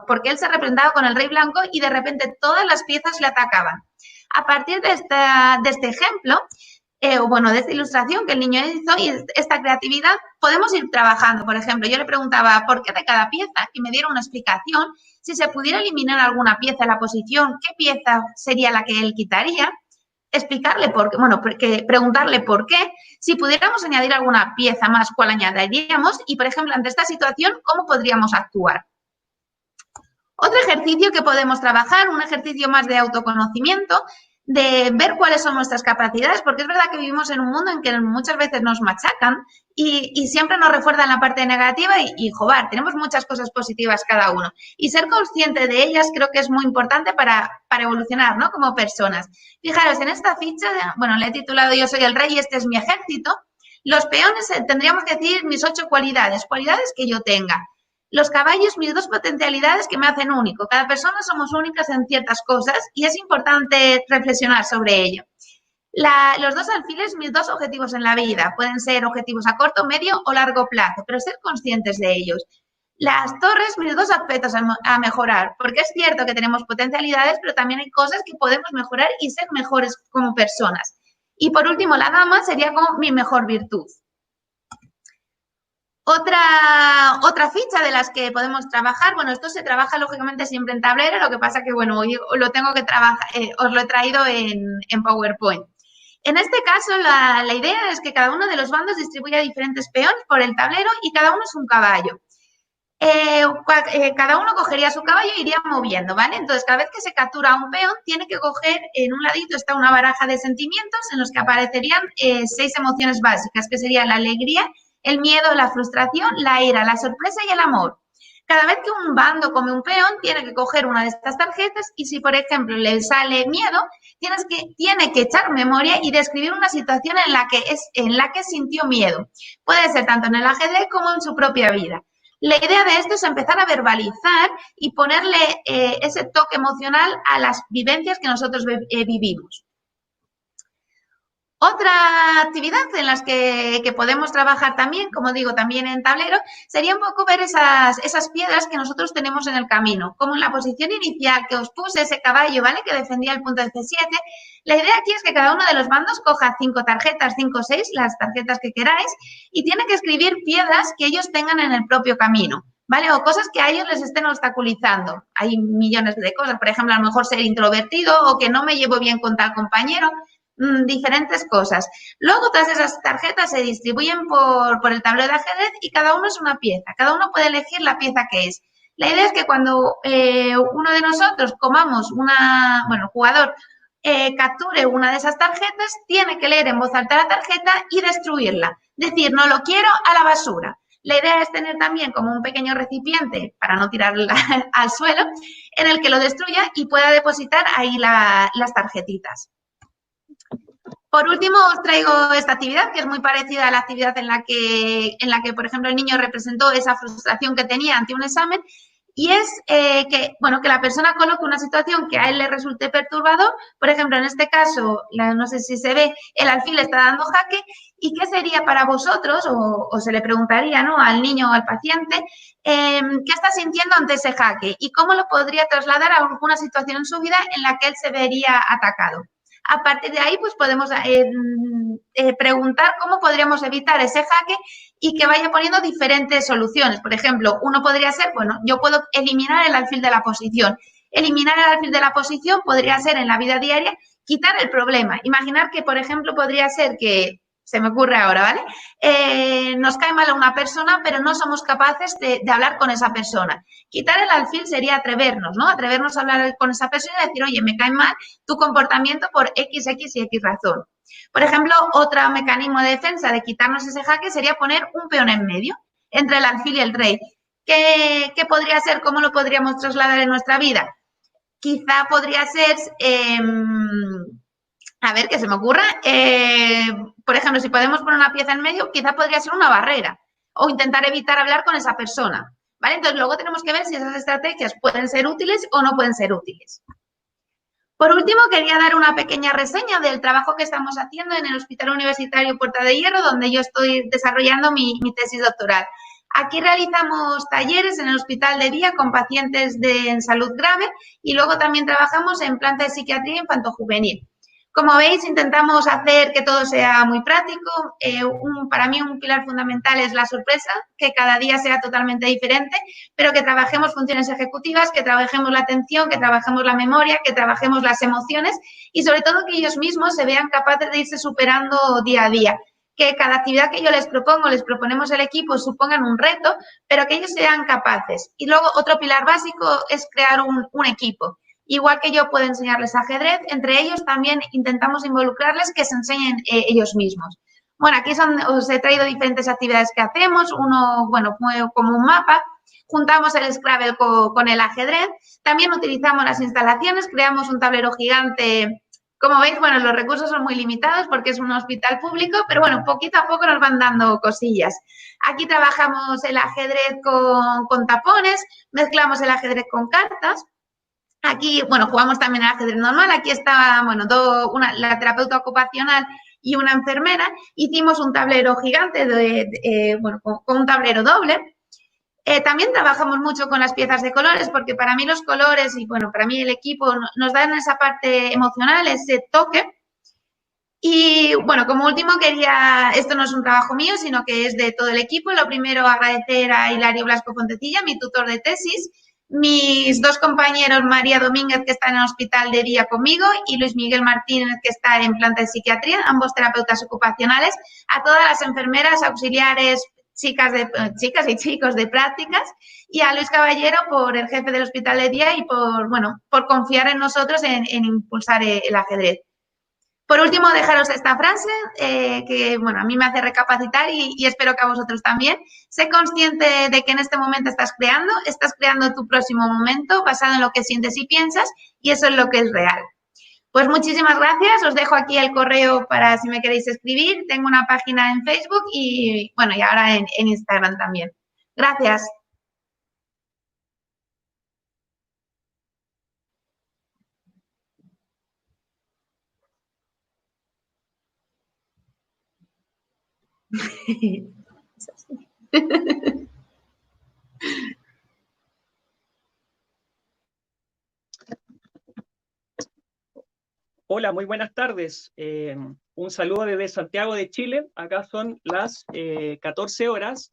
porque él se representaba con el rey blanco y de repente todas las piezas le atacaban. A partir de este ejemplo, de esta ilustración que el niño hizo y esta creatividad, podemos ir trabajando. Por ejemplo, yo le preguntaba por qué de cada pieza, que me diera una explicación. Si se pudiera eliminar alguna pieza de la posición, ¿qué pieza sería la que él quitaría? Explicarle por qué, preguntarle por qué. Si pudiéramos añadir alguna pieza más, ¿cuál añadiríamos? Y, por ejemplo, ante esta situación, ¿cómo podríamos actuar? Otro ejercicio que podemos trabajar, un ejercicio más de autoconocimiento, de ver cuáles son nuestras capacidades, porque es verdad que vivimos en un mundo en que muchas veces nos machacan y siempre nos refuerzan la parte negativa y joder, tenemos muchas cosas positivas cada uno. Y ser consciente de ellas creo que es muy importante para evolucionar, ¿no? Como personas. Fijaros, en esta ficha, le he titulado Yo soy el rey y este es mi ejército. Los peones tendríamos que decir mis 8 cualidades que yo tenga. Los caballos, mis 2 potencialidades que me hacen único. Cada persona somos únicas en ciertas cosas y es importante reflexionar sobre ello. Los 2 alfiles, mis 2 objetivos en la vida. Pueden ser objetivos a corto, medio o largo plazo, pero ser conscientes de ellos. Las torres, mis 2 aspectos a mejorar, porque es cierto que tenemos potencialidades, pero también hay cosas que podemos mejorar y ser mejores como personas. Y por último, la dama sería como mi mejor virtud. Otra ficha de las que podemos trabajar, esto se trabaja lógicamente siempre en tablero, lo que pasa que, hoy lo tengo que trabajar, os lo he traído en PowerPoint. En este caso, la idea es que cada uno de los bandos distribuya diferentes peones por el tablero y cada uno es un caballo. Cada uno cogería su caballo e iría moviendo, ¿vale? Entonces, cada vez que se captura un peón, tiene que coger, en un ladito está una baraja de sentimientos en los que aparecerían 6 emociones básicas, que serían la alegría, el miedo, la frustración, la ira, la sorpresa y el amor. Cada vez que un bando come un peón, tiene que coger una de estas tarjetas y si, por ejemplo, le sale miedo, tiene que echar memoria y describir una situación en la que sintió miedo. Puede ser tanto en el ajedrez como en su propia vida. La idea de esto es empezar a verbalizar y ponerle ese toque emocional a las vivencias que nosotros vivimos. Otra actividad en las que podemos trabajar también, como digo, también en tablero, sería un poco ver esas piedras que nosotros tenemos en el camino. Como en la posición inicial que os puse ese caballo, ¿vale? Que defendía el punto de C7. La idea aquí es que cada uno de los bandos coja 5 tarjetas, 5 o 6, las tarjetas que queráis, y tiene que escribir piedras que ellos tengan en el propio camino, ¿vale? O cosas que a ellos les estén obstaculizando. Hay millones de cosas, por ejemplo, a lo mejor ser introvertido o que no me llevo bien con tal compañero. Diferentes cosas. Luego, todas esas tarjetas se distribuyen por el tablero de ajedrez y cada uno es una pieza. Cada uno puede elegir la pieza que es. La idea es que cuando uno de nosotros el jugador capture una de esas tarjetas, tiene que leer en voz alta la tarjeta y destruirla. Decir, no lo quiero, a la basura. La idea es tener también como un pequeño recipiente, para no tirarla al suelo, en el que lo destruya y pueda depositar ahí las tarjetitas. Por último, os traigo esta actividad, que es muy parecida a la actividad en la que, por ejemplo, el niño representó esa frustración que tenía ante un examen, y es que la persona coloque una situación que a él le resulte perturbador. Por ejemplo, en este caso, no sé si se ve, el alfil está dando jaque, y qué sería para vosotros, o se le preguntaría, ¿no?, al niño o al paciente, qué está sintiendo ante ese jaque y cómo lo podría trasladar a alguna situación en su vida en la que él se vería atacado. A partir de ahí, pues podemos preguntar cómo podríamos evitar ese jaque y que vaya poniendo diferentes soluciones. Por ejemplo, uno podría ser, yo puedo eliminar el alfil de la posición. Eliminar el alfil de la posición podría ser en la vida diaria quitar el problema. Imaginar que, por ejemplo, podría ser que, se me ocurre ahora, ¿vale? Nos cae mal a una persona, pero no somos capaces de hablar con esa persona. Quitar el alfil sería atrevernos, ¿no? Atrevernos a hablar con esa persona y decir, oye, me cae mal tu comportamiento por X, X y X razón. Por ejemplo, otro mecanismo de defensa de quitarnos ese jaque sería poner un peón en medio, entre el alfil y el rey. ¿Qué podría ser? ¿Cómo lo podríamos trasladar en nuestra vida? Quizá podría ser... a ver, ¿qué se me ocurra? Por ejemplo, si podemos poner una pieza en medio, quizá podría ser una barrera o intentar evitar hablar con esa persona. ¿vale? Entonces, luego tenemos que ver si esas estrategias pueden ser útiles o no pueden ser útiles. Por último, quería dar una pequeña reseña del trabajo que estamos haciendo en el Hospital Universitario Puerta de Hierro, donde yo estoy desarrollando mi tesis doctoral. Aquí realizamos talleres en el hospital de día con pacientes en salud grave y luego también trabajamos en planta de psiquiatría infantojuvenil. Como veis, intentamos hacer que todo sea muy práctico. Para mí un pilar fundamental es la sorpresa, que cada día sea totalmente diferente, pero que trabajemos funciones ejecutivas, que trabajemos la atención, que trabajemos la memoria, que trabajemos las emociones y sobre todo que ellos mismos se vean capaces de irse superando día a día. Que cada actividad que yo les propongo, les proponemos al equipo, supongan un reto, pero que ellos sean capaces. Y luego otro pilar básico es crear un equipo. Igual que yo puedo enseñarles ajedrez, entre ellos también intentamos involucrarles que se enseñen ellos mismos. Bueno, aquí os he traído diferentes actividades que hacemos. Uno, bueno, como un mapa. Juntamos el Scrabble con el ajedrez. También utilizamos las instalaciones, creamos un tablero gigante. Como veis, bueno, los recursos son muy limitados porque es un hospital público, pero bueno, poquito a poco nos van dando cosillas. Aquí trabajamos el ajedrez con tapones, mezclamos el ajedrez con cartas. Aquí, bueno, jugamos también al ajedrez normal. Aquí está, bueno, la terapeuta ocupacional y una enfermera. Hicimos un tablero gigante, bueno, con un tablero doble. También trabajamos mucho con las piezas de colores, porque para mí los colores y, bueno, para mí el equipo nos dan esa parte emocional, ese toque. Y, bueno, como último esto no es un trabajo mío, sino que es de todo el equipo. Lo primero, agradecer a Hilario Blasco Fontecilla, mi tutor de tesis, mis dos compañeros, María Domínguez, que está en el hospital de día conmigo, y Luis Miguel Martínez, que está en planta de psiquiatría, ambos terapeutas ocupacionales, a todas las enfermeras, auxiliares, chicas y chicos de prácticas, y a Luis Caballero por el jefe del hospital de día y por confiar en nosotros en impulsar el ajedrez. Por último, dejaros esta frase que, bueno, a mí me hace recapacitar y espero que a vosotros también. Sé consciente de que en este momento estás creando tu próximo momento basado en lo que sientes y piensas, y eso es lo que es real. Pues muchísimas gracias. Os dejo aquí el correo para si me queréis escribir. Tengo una página en Facebook y, bueno, y ahora en Instagram también. Gracias. Hola, muy buenas tardes. Un saludo desde Santiago de Chile. Acá son las 14 horas.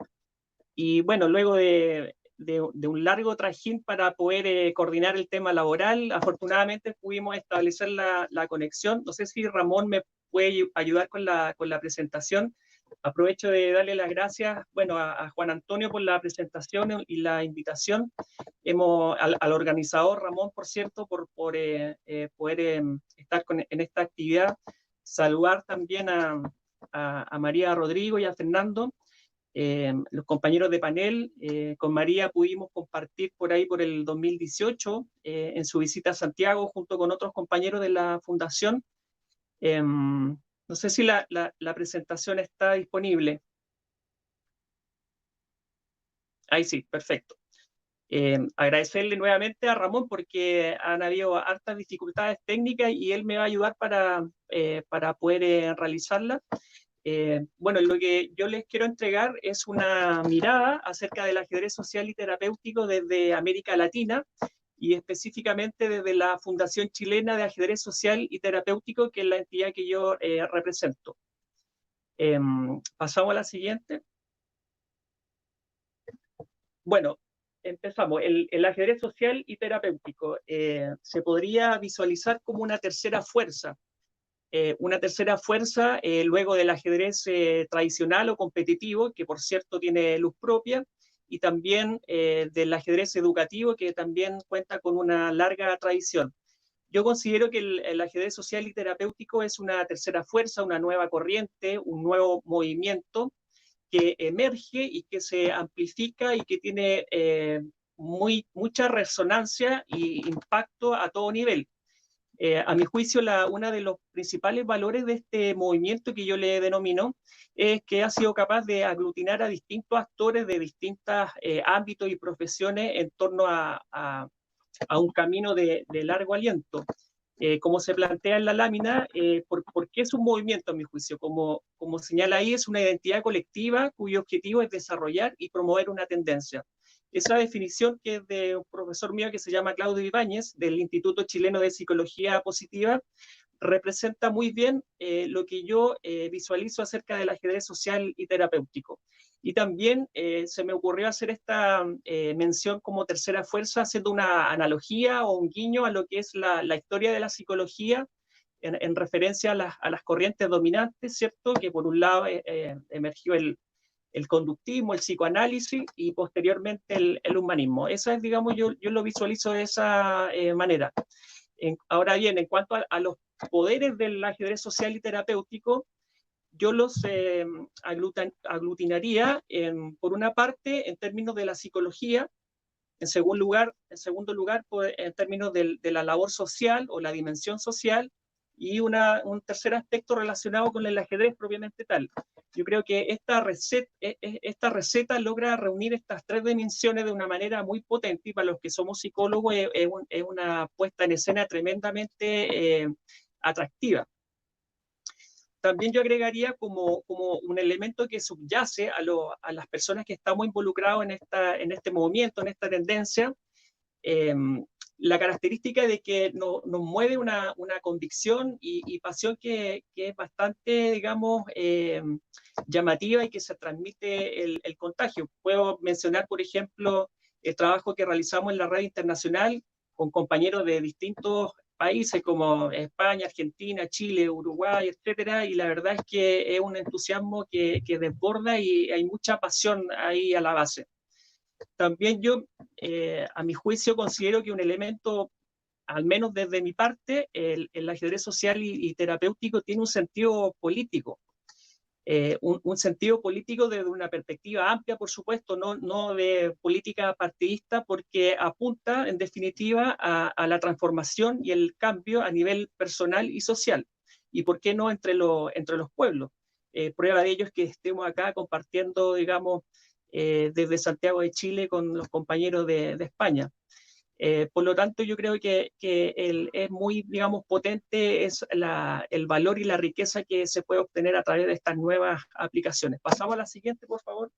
Y bueno, luego de un largo trajín para poder coordinar el tema laboral, afortunadamente pudimos establecer la conexión. No sé si Ramón me puede ayudar con la presentación. Aprovecho de darle las gracias, bueno, a Juan Antonio por la presentación y la invitación. Al organizador Ramón, por cierto, por poder estar en esta actividad. Saludar también a María Rodrigo y a Fernando, los compañeros de panel. Con María pudimos compartir por ahí por el 2018 en su visita a Santiago junto con otros compañeros de la fundación. No sé si la presentación está disponible. Ahí sí, perfecto. Agradecerle nuevamente a Ramón porque han habido hartas dificultades técnicas y él me va a ayudar para poder realizarla. Bueno, lo que yo les quiero entregar es una mirada acerca del ajedrez social y terapéutico desde América Latina y específicamente desde la Fundación Chilena de Ajedrez Social y Terapéutico, que es la entidad que yo represento. Pasamos a la siguiente. Bueno, empezamos. El ajedrez social y terapéutico se podría visualizar como una tercera fuerza. Luego del ajedrez tradicional o competitivo, que por cierto tiene luz propia, y también del ajedrez educativo, que también cuenta con una larga tradición. Yo considero que el ajedrez social y terapéutico es una tercera fuerza, una nueva corriente, un nuevo movimiento que emerge y que se amplifica y que tiene mucha resonancia e impacto a todo nivel. A mi juicio, uno de los principales valores de este movimiento que yo le denomino es que ha sido capaz de aglutinar a distintos actores de distintos ámbitos y profesiones en torno a un camino de largo aliento. Como se plantea en la lámina, ¿por qué es un movimiento, a mi juicio? Como señala ahí, es una identidad colectiva cuyo objetivo es desarrollar y promover una tendencia. Esa definición, que es de un profesor mío que se llama Claudio Ibáñez, del Instituto Chileno de Psicología Positiva, representa muy bien lo que yo visualizo acerca del ajedrez social y terapéutico. Y también se me ocurrió hacer esta mención como tercera fuerza, haciendo una analogía o un guiño a lo que es la historia de la psicología en referencia a las corrientes dominantes, ¿cierto? Que por un lado emergió el conductismo, el psicoanálisis y posteriormente el humanismo. Esa es, digamos, yo lo visualizo de esa manera. Ahora bien, en cuanto a los poderes del ajedrez social y terapéutico, yo los aglutinaría, por una parte, en términos de la psicología, en segundo lugar en términos de la labor social o la dimensión social, y un tercer aspecto relacionado con el ajedrez propiamente tal. Yo creo que esta receta logra reunir estas tres dimensiones de una manera muy potente, y para los que somos psicólogos es una puesta en escena tremendamente atractiva. También yo agregaría como un elemento que subyace a las personas que estamos involucrados en este movimiento, en esta tendencia, la característica de que nos mueve una convicción y pasión que es bastante, digamos, llamativa, y que se transmite el contagio. Puedo mencionar, por ejemplo, el trabajo que realizamos en la red internacional con compañeros de distintos países como España, Argentina, Chile, Uruguay, etcétera, y la verdad es que es un entusiasmo que desborda, y hay mucha pasión ahí a la base. También yo, a mi juicio, considero que un elemento, al menos desde mi parte, el ajedrez social y terapéutico tiene un sentido político. Un sentido político desde una perspectiva amplia, por supuesto, no de política partidista, porque apunta, en definitiva, a la transformación y el cambio a nivel personal y social. Y por qué no entre los pueblos. Prueba de ello es que estemos acá compartiendo, digamos, desde Santiago de Chile con los compañeros de España. Por lo tanto, yo creo que es muy, digamos, potente el valor y la riqueza que se puede obtener a través de estas nuevas aplicaciones. Pasamos a la siguiente, por favor.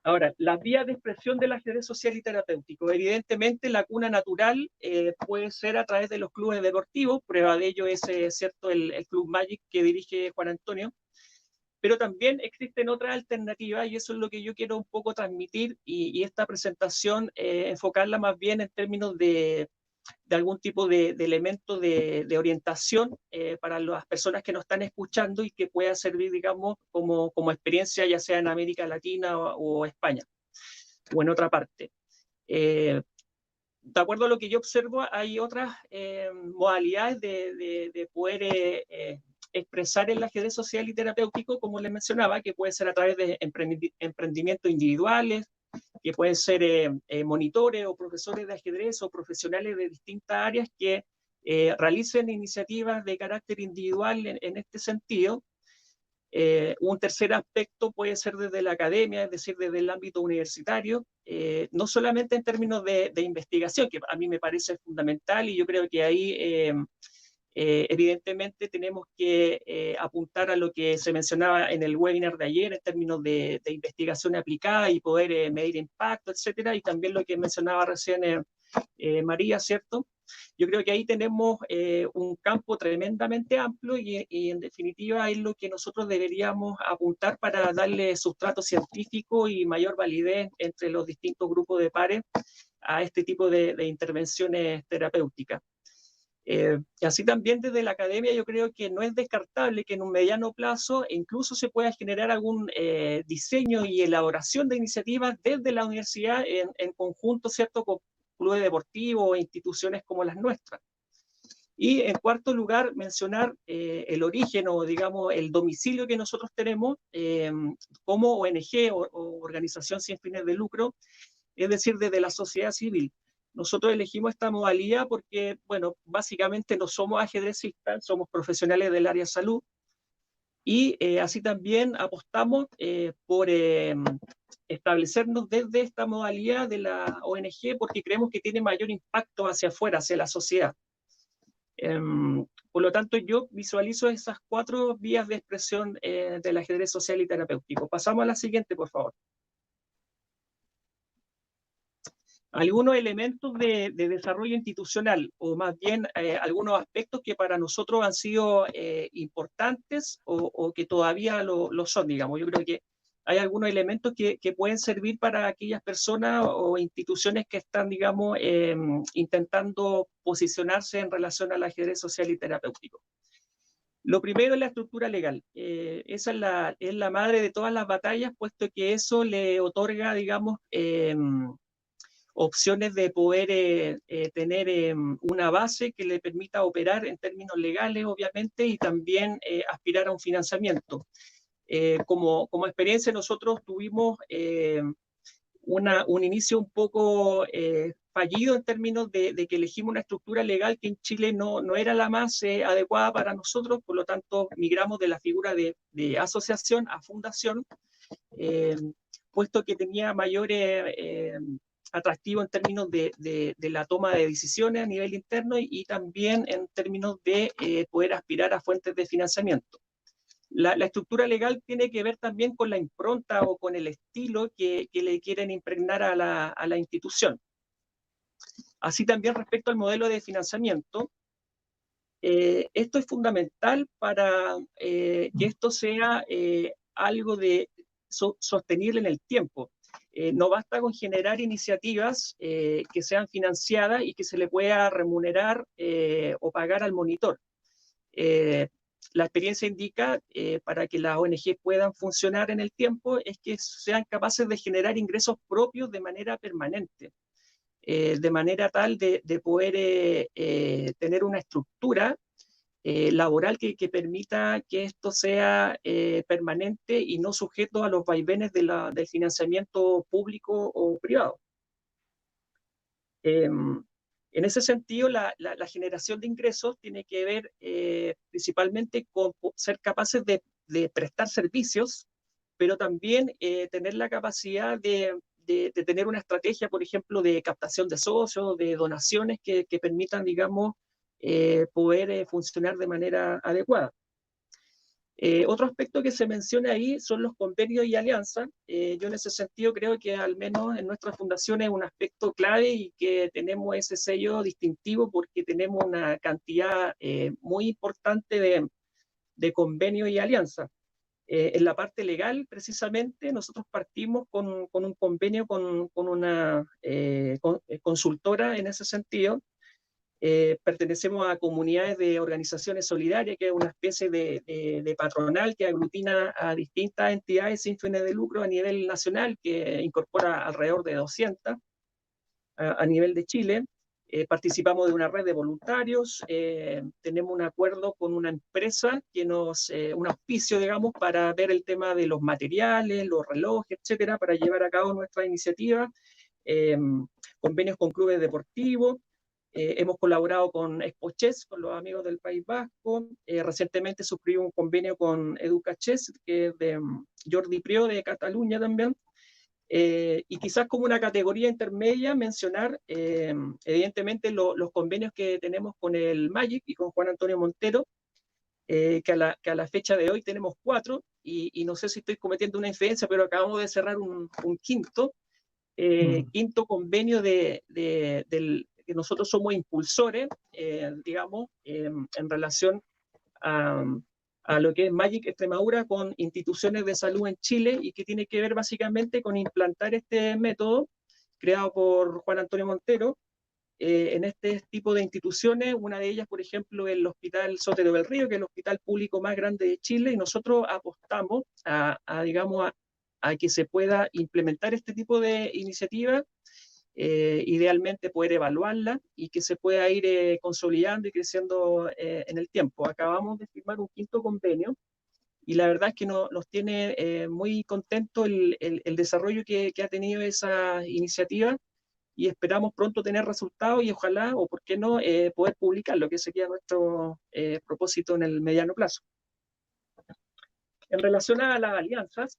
Ahora, las vías de expresión del ajedrez social y terapéutico. Evidentemente, la cuna natural puede ser a través de los clubes deportivos. Prueba de ello es, cierto, el Club Magic que dirige Juan Antonio. Pero también existen otras alternativas, y eso es lo que yo quiero un poco transmitir, y esta presentación enfocarla más bien en términos de algún tipo de elemento de orientación para las personas que nos están escuchando, y que pueda servir, digamos, como experiencia, ya sea en América Latina o España, o en otra parte. De acuerdo a lo que yo observo, hay otras modalidades de poder expresar el ajedrez social y terapéutico, como les mencionaba, que puede ser a través de emprendimientos individuales, que pueden ser monitores o profesores de ajedrez o profesionales de distintas áreas que realicen iniciativas de carácter individual en este sentido. Un tercer aspecto puede ser desde la academia, es decir, desde el ámbito universitario, no solamente en términos de investigación, que a mí me parece fundamental, y yo creo que ahí evidentemente tenemos que apuntar a lo que se mencionaba en el webinar de ayer en términos de investigación aplicada y poder medir impacto, etcétera, y también lo que mencionaba recién María, ¿cierto? Yo creo que ahí tenemos un campo tremendamente amplio, y en definitiva es lo que nosotros deberíamos apuntar para darle sustrato científico y mayor validez entre los distintos grupos de pares a este tipo de intervenciones terapéuticas. Así también desde la academia yo creo que no es descartable que en un mediano plazo incluso se pueda generar algún diseño y elaboración de iniciativas desde la universidad en conjunto, ¿cierto?, con clubes deportivos e instituciones como las nuestras. Y en cuarto lugar, mencionar el origen, o digamos el domicilio que nosotros tenemos como ONG o organización sin fines de lucro, es decir, desde la sociedad civil. Nosotros elegimos esta modalidad porque, bueno, básicamente no somos ajedrecistas, somos profesionales del área de salud, y así también apostamos por establecernos desde esta modalidad de la ONG porque creemos que tiene mayor impacto hacia afuera, hacia la sociedad. Por lo tanto, yo visualizo esas 4 vías de expresión del ajedrez social y terapéutico. Pasamos a la siguiente, por favor. Algunos elementos de desarrollo institucional, o más bien algunos aspectos que para nosotros han sido importantes o que todavía lo son, digamos. Yo creo que hay algunos elementos que pueden servir para aquellas personas o instituciones que están, digamos, intentando posicionarse en relación al ajedrez social y terapéutico. Lo primero es la estructura legal. Esa es la madre de todas las batallas, puesto que eso le otorga, digamos, opciones de poder tener una base que le permita operar en términos legales, obviamente, y también aspirar a un financiamiento. Como experiencia, nosotros tuvimos un inicio un poco fallido en términos de que elegimos una estructura legal que en Chile no era la más adecuada para nosotros, por lo tanto migramos de la figura de asociación a fundación, puesto que tenía mayor atractivo en términos de la toma de decisiones a nivel interno y también en términos de poder aspirar a fuentes de financiamiento. La estructura legal tiene que ver también con la impronta o con el estilo que le quieren impregnar a la institución. Así también respecto al modelo de financiamiento, esto es fundamental para que esto sea algo sostenible en el tiempo. No basta con generar iniciativas que sean financiadas y que se le pueda remunerar o pagar al monitor. La experiencia indica, para que las ONG puedan funcionar en el tiempo, es que sean capaces de generar ingresos propios de manera permanente, de manera tal de poder tener una estructura laboral que permita que esto sea permanente y no sujeto a los vaivenes del financiamiento público o privado. En ese sentido, la generación de ingresos tiene que ver principalmente con ser capaces de prestar servicios, pero también tener la capacidad de tener una estrategia, por ejemplo, de captación de socios, de donaciones que permitan, digamos, poder funcionar de manera adecuada. Otro aspecto que se menciona ahí son los convenios y alianzas. Yo en ese sentido creo que al menos en nuestra fundación es un aspecto clave y que tenemos ese sello distintivo porque tenemos una cantidad muy importante de convenios y alianzas. En la parte legal, precisamente, nosotros partimos con un convenio con una consultora en ese sentido. Pertenecemos a comunidades de organizaciones solidarias, que es una especie de patronal que aglutina a distintas entidades sin fines de lucro a nivel nacional, que incorpora alrededor de 200 a nivel de Chile. Participamos de una red de voluntarios, tenemos un acuerdo con una empresa que un auspicio, digamos, para ver el tema de los materiales, los relojes, etcétera, para llevar a cabo nuestra iniciativa, convenios con clubes deportivos. Hemos colaborado con ExpoChess, con los amigos del País Vasco. Recientemente suscribimos un convenio con EducaChess, que es de Jordi Prió, de Cataluña también. Y quizás como una categoría intermedia mencionar, evidentemente, los convenios que tenemos con el Magic y con Juan Antonio Montero, que a la fecha de hoy tenemos 4, y no sé si estoy cometiendo una infidencia, pero acabamos de cerrar un quinto convenio que nosotros somos impulsores, digamos, en relación a lo que es Magic Extremadura con instituciones de salud en Chile y que tiene que ver básicamente con implantar este método creado por Juan Antonio Montero en este tipo de instituciones. Una de ellas, por ejemplo, el Hospital Sotero del Río, que es el hospital público más grande de Chile, y nosotros apostamos digamos, a que se pueda implementar este tipo de iniciativas, idealmente poder evaluarla y que se pueda ir consolidando y creciendo en el tiempo. Acabamos de firmar un quinto convenio y la verdad es que nos tiene muy contento el desarrollo que ha tenido esa iniciativa, y esperamos pronto tener resultados y ojalá, o por qué no, poder publicarlo, que sería nuestro propósito en el mediano plazo. En relación a las alianzas,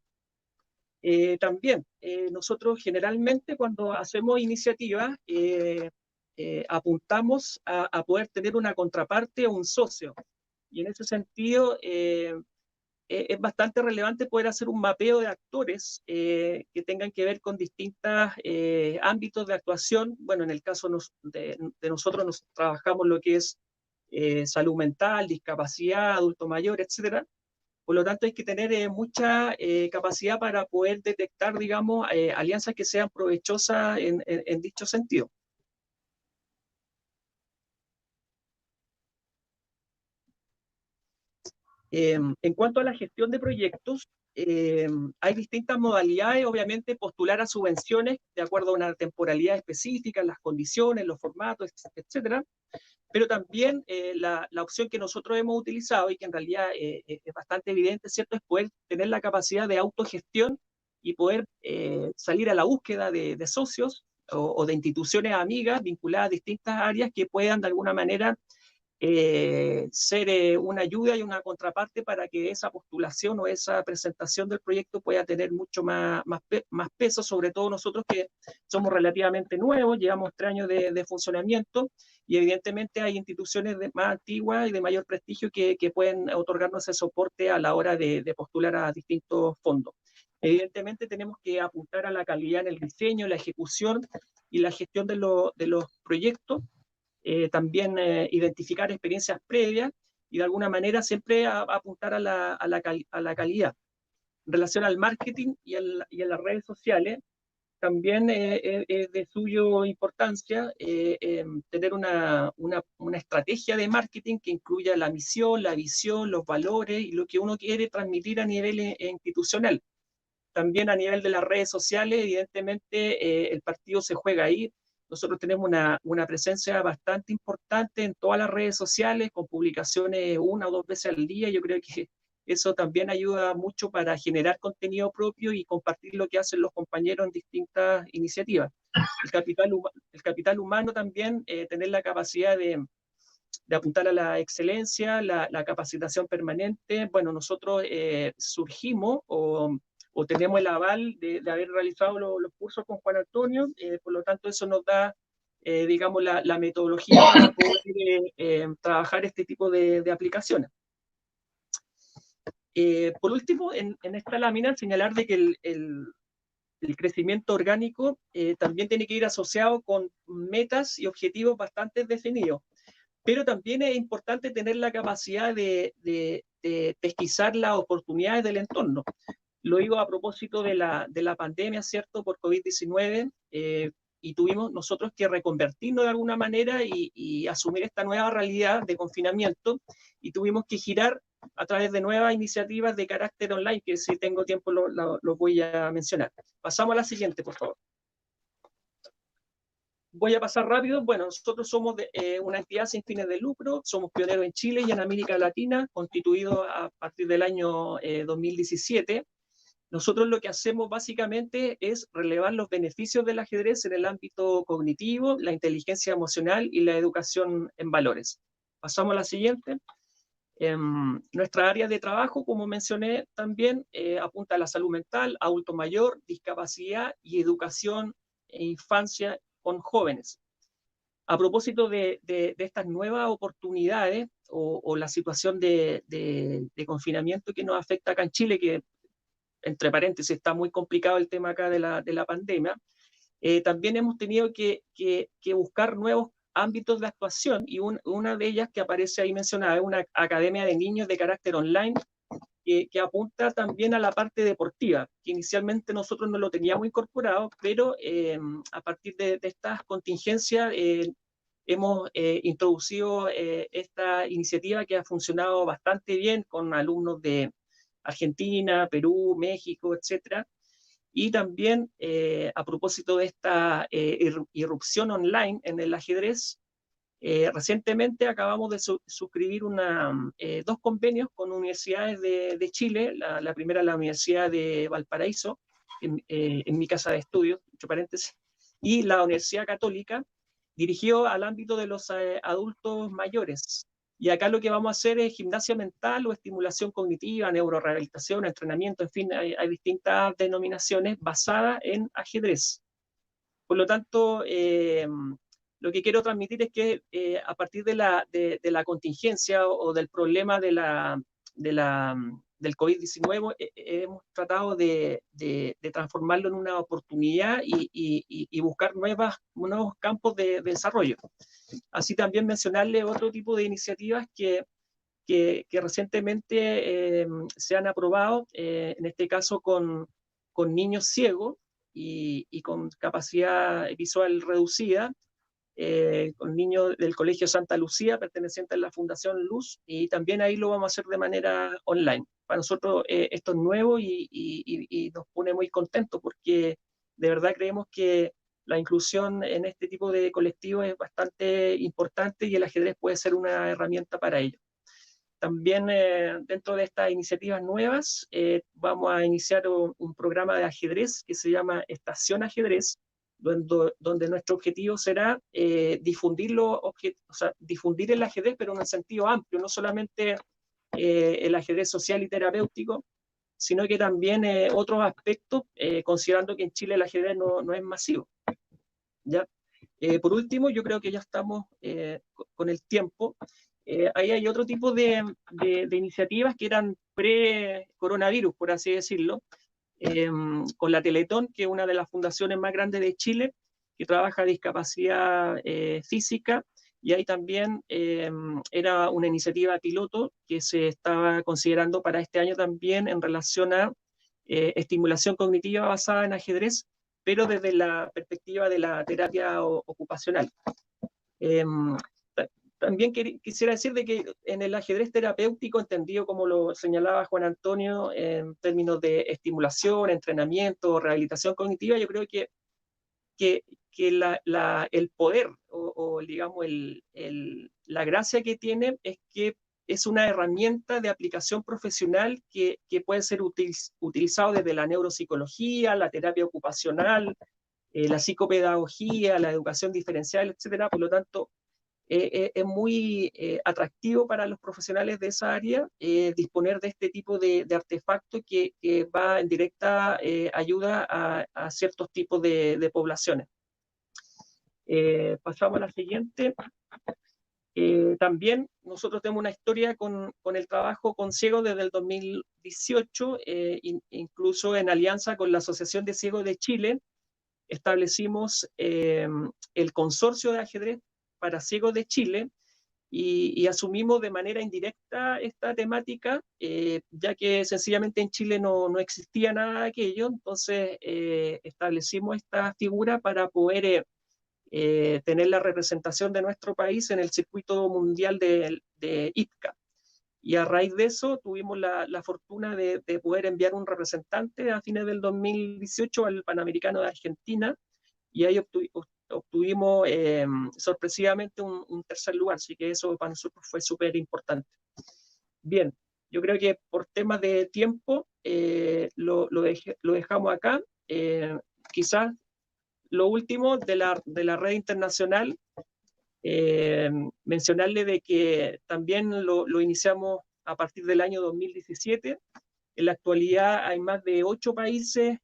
también nosotros generalmente cuando hacemos iniciativas apuntamos a poder tener una contraparte o un socio. Y en ese sentido es bastante relevante poder hacer un mapeo de actores que tengan que ver con distintos ámbitos de actuación. Bueno, en el caso de nosotros nos trabajamos lo que es salud mental, discapacidad, adulto mayor, etcétera. Por lo tanto, hay que tener mucha capacidad para poder detectar, digamos, alianzas que sean provechosas en dicho sentido. En cuanto a la gestión de proyectos, hay distintas modalidades, obviamente postular a subvenciones de acuerdo a una temporalidad específica, las condiciones, los formatos, etcétera. Pero también la opción que nosotros hemos utilizado y que en realidad es bastante evidente, ¿cierto?, es poder tener la capacidad de autogestión y poder salir a la búsqueda de socios o de instituciones amigas vinculadas a distintas áreas que puedan de alguna manera ser una ayuda y una contraparte para que esa postulación o esa presentación del proyecto pueda tener mucho más peso, sobre todo nosotros que somos relativamente nuevos, llevamos 3 años de funcionamiento y evidentemente hay instituciones más antiguas y de mayor prestigio que pueden otorgarnos ese soporte a la hora de postular a distintos fondos. Evidentemente tenemos que apuntar a la calidad en el diseño, la ejecución y la gestión de los proyectos. También identificar experiencias previas y de alguna manera siempre apuntar a la calidad. En relación al marketing y a las redes sociales, también es de suyo importancia tener una estrategia de marketing que incluya la misión, la visión, los valores y lo que uno quiere transmitir a nivel institucional. También a nivel de las redes sociales, evidentemente el partido se juega ahí. Nosotros tenemos una presencia bastante importante en todas las redes sociales, con publicaciones 1 o 2 veces al día. Yo creo que eso también ayuda mucho para generar contenido propio y compartir lo que hacen los compañeros en distintas iniciativas. El capital humano también, tener la capacidad de apuntar a la excelencia, la capacitación permanente. Bueno, nosotros surgimos o tenemos el aval de haber realizado los cursos con Juan Antonio, por lo tanto eso nos da, digamos, la metodología para poder trabajar este tipo de aplicaciones. Por último, en esta lámina, señalar de que el crecimiento orgánico también tiene que ir asociado con metas y objetivos bastante definidos, pero también es importante tener la capacidad de pesquisar las oportunidades del entorno. Lo digo a propósito de la pandemia, ¿cierto?, por COVID-19, y tuvimos nosotros que reconvertirnos de alguna manera y asumir esta nueva realidad de confinamiento, y tuvimos que girar a través de nuevas iniciativas de carácter online, que si tengo tiempo lo voy a mencionar. Pasamos a la siguiente, por favor. Voy a pasar rápido. Bueno, nosotros somos una entidad sin fines de lucro, somos pioneros en Chile y en América Latina, constituidos a partir del año 2017. Nosotros lo que hacemos básicamente es relevar los beneficios del ajedrez en el ámbito cognitivo, la inteligencia emocional y la educación en valores. Pasamos a la siguiente. Nuestra área de trabajo, como mencioné también, apunta a la salud mental, adulto mayor, discapacidad y educación e infancia con jóvenes. A propósito de estas nuevas oportunidades o la situación de confinamiento que nos afecta acá en Chile, que entre paréntesis está muy complicado el tema acá de la pandemia, también hemos tenido que buscar nuevos ámbitos de actuación y una de ellas que aparece ahí mencionada es una academia de niños de carácter online que apunta también a la parte deportiva, que inicialmente nosotros no lo teníamos incorporado, pero a partir de estas contingencias hemos introducido esta iniciativa que ha funcionado bastante bien con alumnos de Argentina, Perú, México, etcétera. Y también a propósito de esta irrupción online en el ajedrez, recientemente acabamos de suscribir 2 convenios con universidades de Chile. La primera, la Universidad de Valparaíso, en mi casa de estudios, entre paréntesis, y la Universidad Católica, dirigido al ámbito de los adultos mayores. Y acá lo que vamos a hacer es gimnasia mental o estimulación cognitiva, neurorehabilitación, entrenamiento, en fin, hay distintas denominaciones basadas en ajedrez. Por lo tanto, lo que quiero transmitir es que a partir de la contingencia o del problema del COVID-19, hemos tratado de transformarlo en una oportunidad y buscar nuevos campos de desarrollo. Así también mencionarle otro tipo de iniciativas que recientemente se han aprobado, en este caso con niños ciegos y con capacidad visual reducida, con niños del Colegio Santa Lucía, perteneciente a la Fundación Luz, y también ahí lo vamos a hacer de manera online. Para nosotros esto es nuevo y nos pone muy contentos porque de verdad creemos que la inclusión en este tipo de colectivos es bastante importante y el ajedrez puede ser una herramienta para ello. También dentro de estas iniciativas nuevas vamos a iniciar un programa de ajedrez que se llama Estación Ajedrez, donde nuestro objetivo será difundir difundir el ajedrez, pero en un sentido amplio, no solamente el ajedrez social y terapéutico, sino que también otros aspectos, considerando que en Chile el ajedrez no es masivo. ¿Ya? Por último, yo creo que ya estamos con el tiempo. Ahí hay otro tipo de iniciativas que eran pre-coronavirus, por así decirlo, con la Teletón, que es una de las fundaciones más grandes de Chile, que trabaja discapacidad física, y ahí también era una iniciativa piloto que se estaba considerando para este año también en relación a estimulación cognitiva basada en ajedrez, pero desde la perspectiva de la terapia ocupacional. También quisiera decir de que en el ajedrez terapéutico, entendido como lo señalaba Juan Antonio, en términos de estimulación, entrenamiento, rehabilitación cognitiva, yo creo que el poder o digamos la gracia que tiene es que es una herramienta de aplicación profesional que puede ser utilizado desde la neuropsicología, la terapia ocupacional, la psicopedagogía, la educación diferencial, etcétera. Por lo tanto, es muy atractivo para los profesionales de esa área disponer de este tipo de artefacto que va en directa ayuda a ciertos tipos de poblaciones. Pasamos a la siguiente. También nosotros tenemos una historia con el trabajo con ciegos desde el 2018, incluso en alianza con la Asociación de Ciegos de Chile, establecimos el Consorcio de Ajedrez para Ciegos de Chile y asumimos de manera indirecta esta temática, ya que sencillamente en Chile no existía nada de aquello, entonces establecimos esta figura para poder tener la representación de nuestro país en el circuito mundial de IPCA. Y a raíz de eso tuvimos la fortuna de poder enviar un representante a fines del 2018 al Panamericano de Argentina, y ahí obtuvimos sorpresivamente un tercer lugar, así que eso para nosotros fue súper importante. Bien, yo creo que por temas de tiempo lo dejamos acá. Quizás lo último de la red internacional, mencionarle de que también lo iniciamos a partir del año 2017. En la actualidad hay más de 8 países,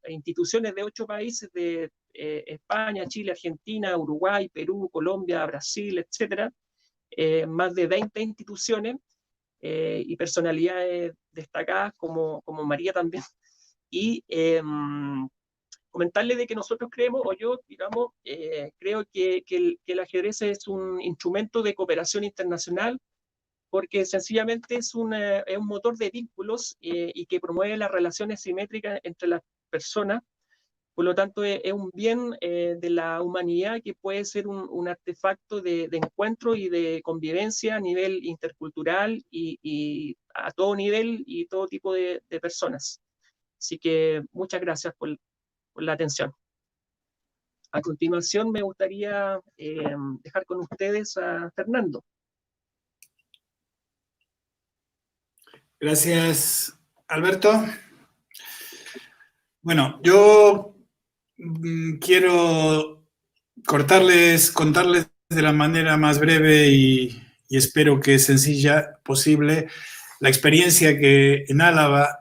instituciones de 8 países de España, Chile, Argentina, Uruguay, Perú, Colombia, Brasil, etcétera, más de 20 instituciones y personalidades destacadas como María también. Y comentarle de que nosotros creemos, o yo, digamos, creo que el ajedrez es un instrumento de cooperación internacional porque sencillamente es un motor de vínculos y que promueve las relaciones simétricas entre las personas. Por lo tanto, es un bien de la humanidad que puede ser un artefacto de encuentro y de convivencia a nivel intercultural y a todo nivel y todo tipo de personas. Así que muchas gracias por la atención. A continuación, me gustaría dejar con ustedes a Fernando. Gracias, Alberto. Bueno, yo quiero contarles de la manera más breve y espero que sencilla posible la experiencia que en Álava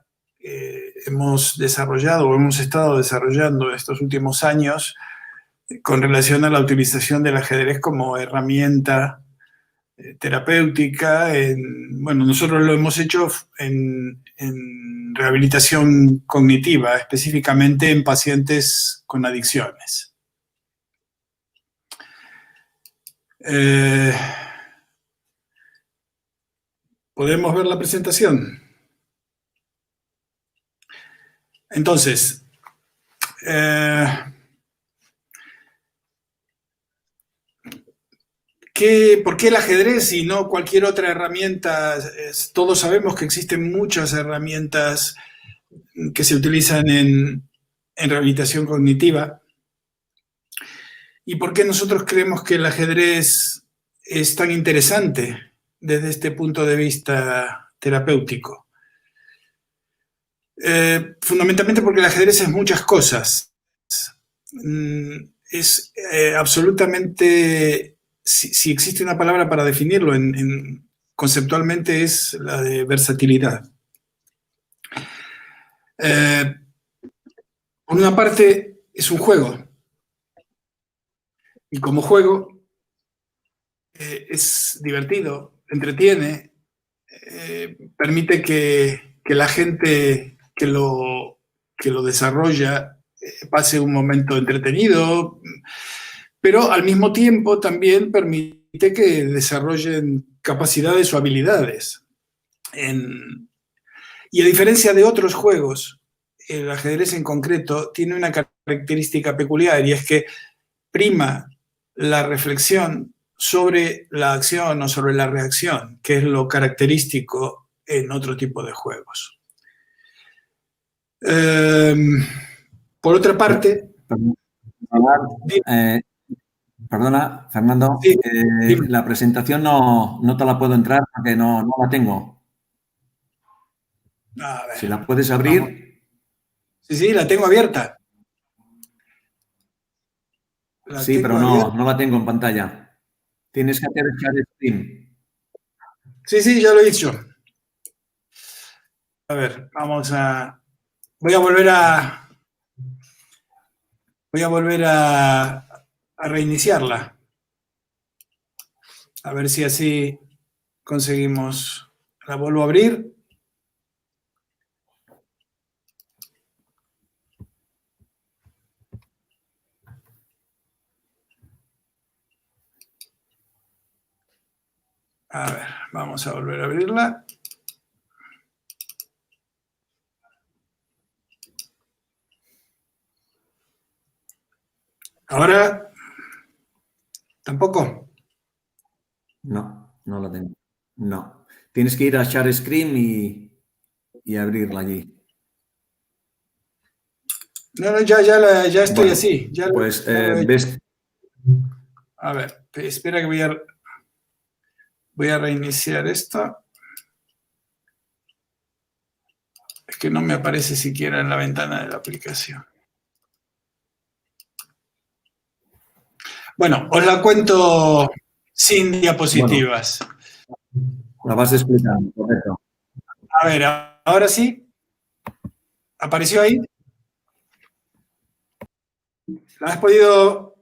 hemos desarrollado o hemos estado desarrollando estos últimos años con relación a la utilización del ajedrez como herramienta terapéutica. Bueno, nosotros lo hemos hecho en rehabilitación cognitiva, específicamente en pacientes con adicciones. ¿Podemos ver la presentación? Entonces, ¿por qué el ajedrez y no cualquier otra herramienta? Todos sabemos que existen muchas herramientas que se utilizan en rehabilitación cognitiva. ¿Y por qué nosotros creemos que el ajedrez es tan interesante desde este punto de vista terapéutico? Fundamentalmente porque el ajedrez es muchas cosas. Es absolutamente, si existe una palabra para definirlo conceptualmente, es la de versatilidad. Por una parte, es un juego. Y como juego, es divertido, entretiene, permite que la gente que lo desarrolla pase un momento entretenido, pero al mismo tiempo también permite que desarrollen capacidades o habilidades. Y a diferencia de otros juegos, el ajedrez en concreto tiene una característica peculiar, y es que prima la reflexión sobre la acción o sobre la reacción, que es lo característico en otro tipo de juegos. Por otra parte... Perdona, Fernando, sí, la presentación no te la puedo entrar porque no la tengo. A ver, si la puedes abrir. vamos. Sí, la tengo abierta. Sí, pero no la tengo en pantalla. Tienes que hacer share screen. Sí, ya lo he dicho. A ver, voy a volver a reiniciarla. A ver si así conseguimos. La vuelvo a abrir. A ver, vamos a volver a abrirla. Ahora, ¿tampoco? No la tengo. No. Tienes que ir a Share Screen y abrirla allí. No, ya estoy Bueno, así. Pues ves. A ver, espera que voy a reiniciar esto. Es que no me aparece siquiera en la ventana de la aplicación. Bueno, os la cuento sin diapositivas. Bueno, la vas explicando, correcto. A ver, ahora sí. ¿Apareció ahí? ¿La has podido?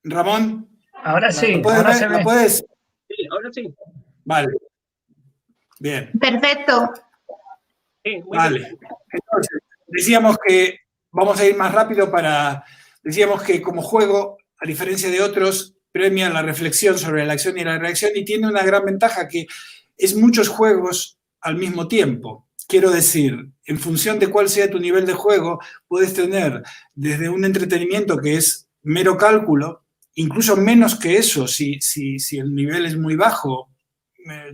Ramón? Ahora sí, ahora se ve. ¿La puedes? Sí, ahora sí. Vale. Bien. Perfecto. Sí, vale. Bien. Entonces, decíamos que vamos a ir más rápido decíamos que como juego, a diferencia de otros, premia la reflexión sobre la acción y la reacción, y tiene una gran ventaja, que es muchos juegos al mismo tiempo. Quiero decir, en función de cuál sea tu nivel de juego, puedes tener desde un entretenimiento que es mero cálculo, incluso menos que eso, si el nivel es muy bajo,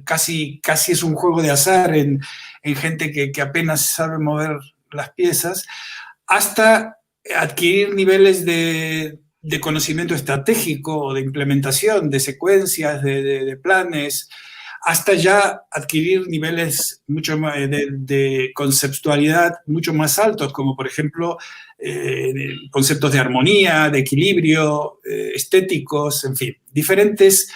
casi es un juego de azar en gente que apenas sabe mover las piezas, hasta adquirir niveles de conocimiento estratégico o de implementación de secuencias, de planes, hasta ya adquirir niveles mucho más de conceptualidad mucho más altos, como por ejemplo conceptos de armonía, de equilibrio, estéticos, en fin, diferentes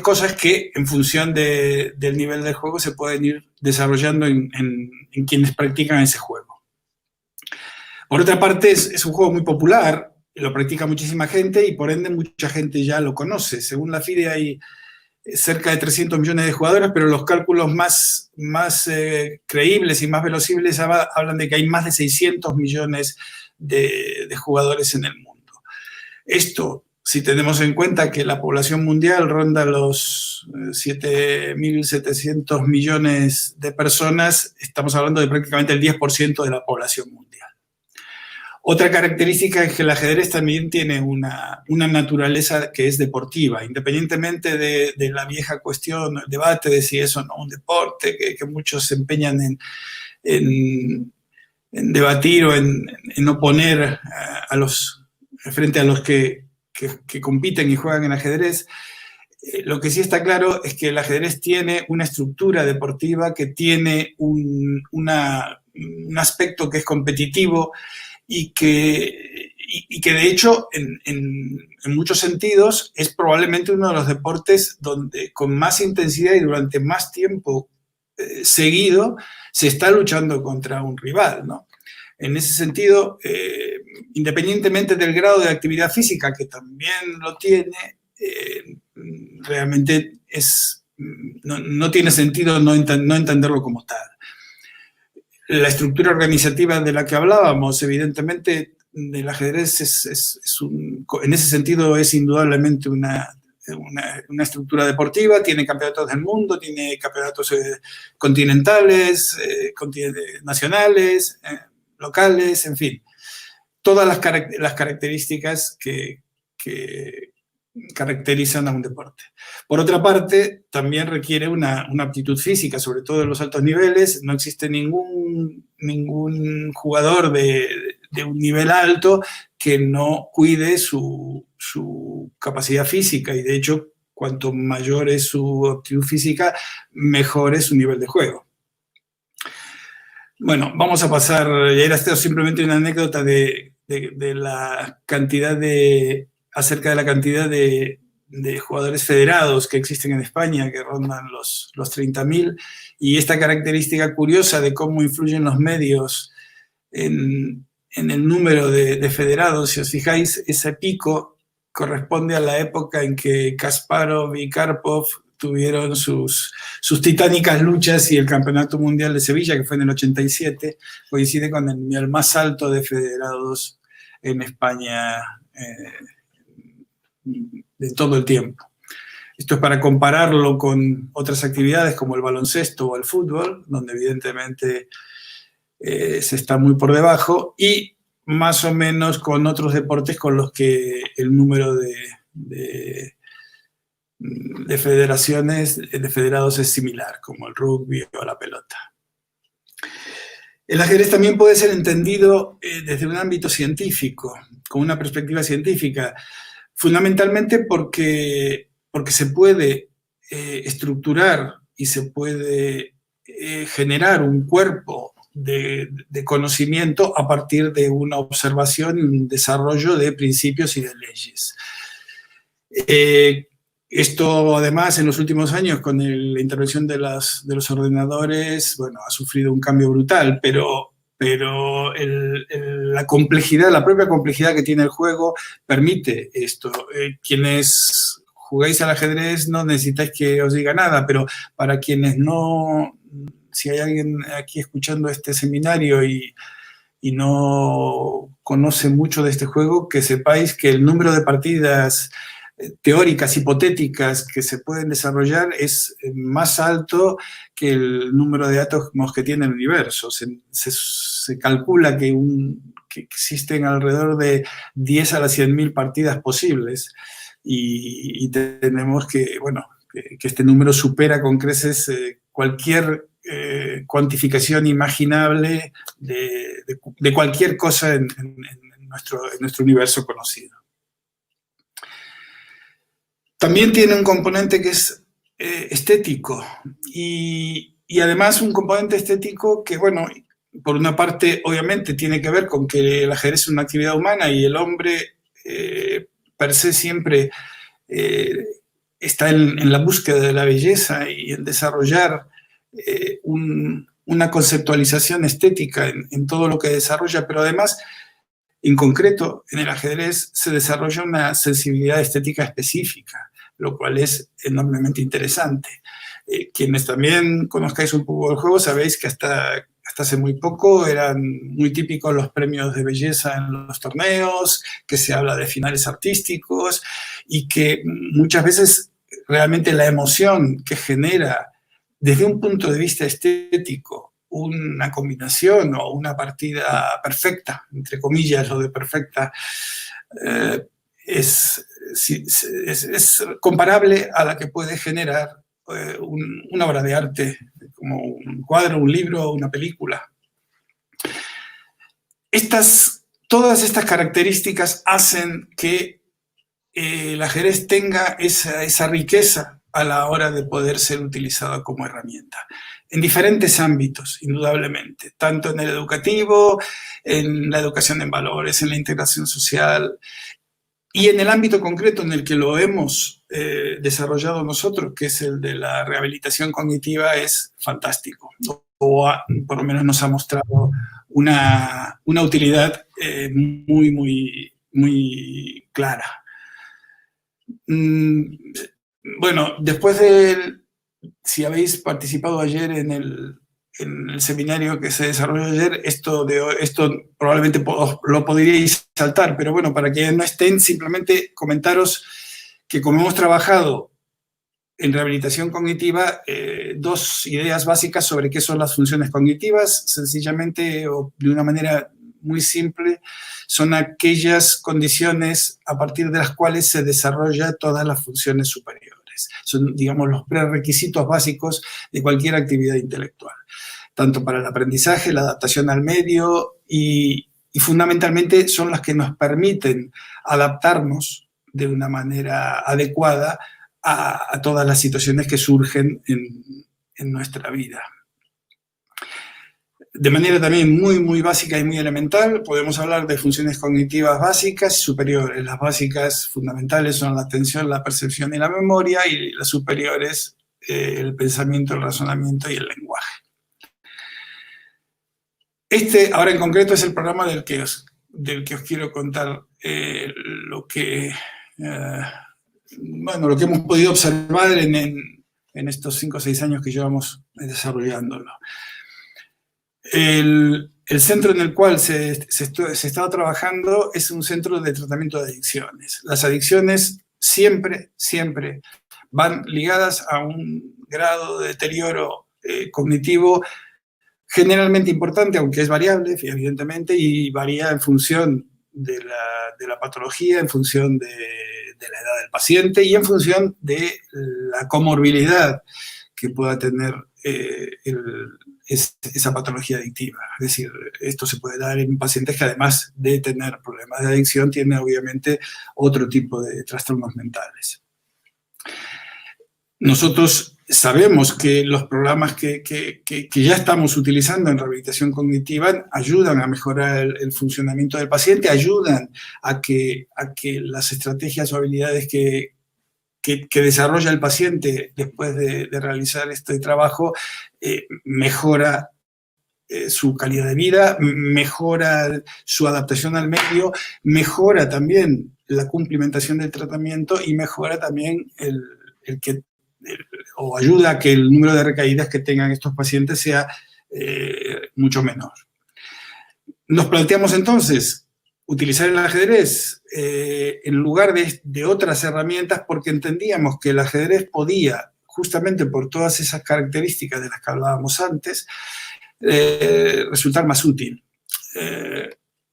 cosas que en función del nivel del juego se pueden ir desarrollando en quienes practican ese juego. Por otra parte, es un juego muy popular, lo practica muchísima gente y por ende mucha gente ya lo conoce. Según la FIDE hay cerca de 300 millones de jugadores, pero los cálculos más creíbles y más verosímiles hablan de que hay más de 600 millones de jugadores en el mundo. Esto, si tenemos en cuenta que la población mundial ronda los 7.700 millones de personas, estamos hablando de prácticamente el 10% de la población mundial. Otra característica es que el ajedrez también tiene una naturaleza que es deportiva, independientemente de la vieja cuestión, el debate de si es o no un deporte, que muchos se empeñan en debatir o en oponer frente a los que compiten y juegan en ajedrez. Lo que sí está claro es que el ajedrez tiene una estructura deportiva que tiene un aspecto que es competitivo y que de hecho en muchos sentidos es probablemente uno de los deportes donde con más intensidad y durante más tiempo seguido se está luchando contra un rival, ¿no? En ese sentido, independientemente del grado de actividad física, que también lo tiene, realmente no tiene sentido no entenderlo como tal. La estructura organizativa de la que hablábamos, evidentemente, del ajedrez en ese sentido es indudablemente una estructura deportiva, tiene campeonatos del mundo, tiene campeonatos continentales, nacionales, locales, en fin, todas las características que caracterizan a un deporte. Por otra parte, también requiere una aptitud física, sobre todo en los altos niveles. No existe ningún jugador de un nivel alto que no cuide su capacidad física y, de hecho, cuanto mayor es su aptitud física, mejor es su nivel de juego. Bueno, vamos a pasar, ya era esto simplemente una anécdota de la cantidad acerca de la cantidad de jugadores federados que existen en España, que rondan los 30.000, y esta característica curiosa de cómo influyen los medios en el número de federados. Si os fijáis, ese pico corresponde a la época en que Kasparov y Karpov tuvieron sus titánicas luchas, y el Campeonato Mundial de Sevilla, que fue en el 87, coincide con el nivel más alto de federados en España de todo el tiempo. Esto es para compararlo con otras actividades como el baloncesto o el fútbol, donde evidentemente se está muy por debajo, y más o menos con otros deportes con los que el número de federaciones, de federados es similar, como el rugby o la pelota. El ajedrez también puede ser entendido desde un ámbito científico, con una perspectiva científica, fundamentalmente porque se puede estructurar y se puede generar un cuerpo de conocimiento a partir de una observación y un desarrollo de principios y de leyes. Esto, además, en los últimos años, con la intervención de los ordenadores, bueno, ha sufrido un cambio brutal, pero la propia complejidad que tiene el juego permite esto. Quienes jugáis al ajedrez no necesitáis que os diga nada, pero para quienes no, si hay alguien aquí escuchando este seminario y no conoce mucho de este juego, que sepáis que el número de partidas teóricas, hipotéticas, que se pueden desarrollar es más alto que el número de átomos que tiene el universo. Se calcula que existen alrededor de 10 a las 100.000 partidas posibles, y tenemos que este número supera con creces cualquier cuantificación imaginable de cualquier cosa en nuestro universo conocido. también tiene un componente que es estético y además un componente estético que, bueno, por una parte, obviamente, tiene que ver con que el ajedrez es una actividad humana y el hombre per se siempre está en la búsqueda de la belleza y en desarrollar una conceptualización estética en todo lo que desarrolla, pero además, en concreto, en el ajedrez se desarrolla una sensibilidad estética específica, lo cual es enormemente interesante. Quienes también conozcáis un poco el juego sabéis que hasta hace muy poco eran muy típicos los premios de belleza en los torneos, que se habla de finales artísticos y que muchas veces realmente la emoción que genera desde un punto de vista estético una combinación o una partida perfecta, entre comillas lo de perfecta, es comparable a la que puede generar una obra de arte, como un cuadro, un libro, una película. Todas estas características hacen que el ajedrez tenga esa riqueza a la hora de poder ser utilizado como herramienta. En diferentes ámbitos, indudablemente, tanto en el educativo, en la educación en valores, en la integración social, y en el ámbito concreto en el que lo hemos desarrollado nosotros, que es el de la rehabilitación cognitiva, es fantástico. O por lo menos nos ha mostrado una utilidad muy, muy, muy clara. Bueno, después si habéis participado ayer en el seminario que se desarrolló ayer, esto probablemente lo podríais saltar, pero bueno, para que no estén, simplemente comentaros que como hemos trabajado en rehabilitación cognitiva, dos ideas básicas sobre qué son las funciones cognitivas, sencillamente o de una manera muy simple, son aquellas condiciones a partir de las cuales se desarrollan todas las funciones superiores. Son, digamos, los prerequisitos básicos de cualquier actividad intelectual, tanto para el aprendizaje, la adaptación al medio y fundamentalmente son las que nos permiten adaptarnos de una manera adecuada a todas las situaciones que surgen en nuestra vida. De manera también muy, muy básica y muy elemental, podemos hablar de funciones cognitivas básicas y superiores. Las básicas fundamentales son la atención, la percepción y la memoria, y las superiores, el pensamiento, el razonamiento y el lenguaje. Ahora en concreto, es el programa del que os quiero contar lo que hemos podido observar en estos 5 o 6 años que llevamos desarrollándolo. El centro en el cual se estaba trabajando es un centro de tratamiento de adicciones. Las adicciones siempre van ligadas a un grado de deterioro cognitivo generalmente importante, aunque es variable, evidentemente, y varía en función de la patología, en función de la edad del paciente y en función de la comorbilidad que pueda tener esa patología adictiva. Es decir, esto se puede dar en pacientes que además de tener problemas de adicción, tienen obviamente otro tipo de trastornos mentales. Nosotros sabemos que los programas que ya estamos utilizando en rehabilitación cognitiva ayudan a mejorar el funcionamiento del paciente, ayudan a que las estrategias o habilidades que desarrolla el paciente después de realizar este trabajo mejora su calidad de vida, mejora su adaptación al medio, mejora también la cumplimentación del tratamiento y mejora también o ayuda a que el número de recaídas que tengan estos pacientes sea mucho menor. Nos planteamos entonces utilizar el ajedrez en lugar de otras herramientas, porque entendíamos que el ajedrez podía, justamente por todas esas características de las que hablábamos antes, resultar más útil.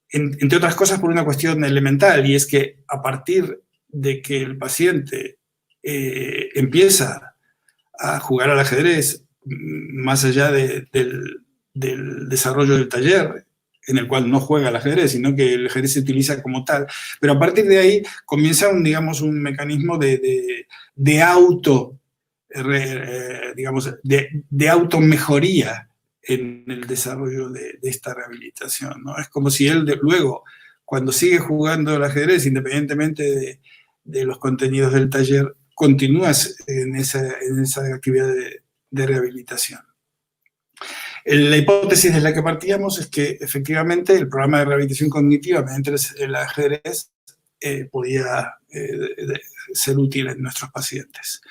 Entre otras cosas por una cuestión elemental, y es que a partir de que el paciente empieza a jugar al ajedrez, más allá del desarrollo del taller, en el cual no juega al ajedrez, sino que el ajedrez se utiliza como tal. Pero a partir de ahí comienza digamos, un mecanismo de automejoría en el desarrollo de esta rehabilitación, ¿no? Es como si él luego, cuando sigue jugando al ajedrez, independientemente de los contenidos del taller, continúas en esa actividad de rehabilitación. La hipótesis de la que partíamos es que efectivamente el programa de rehabilitación cognitiva mediante el ajedrez podía ser útil en nuestros pacientes.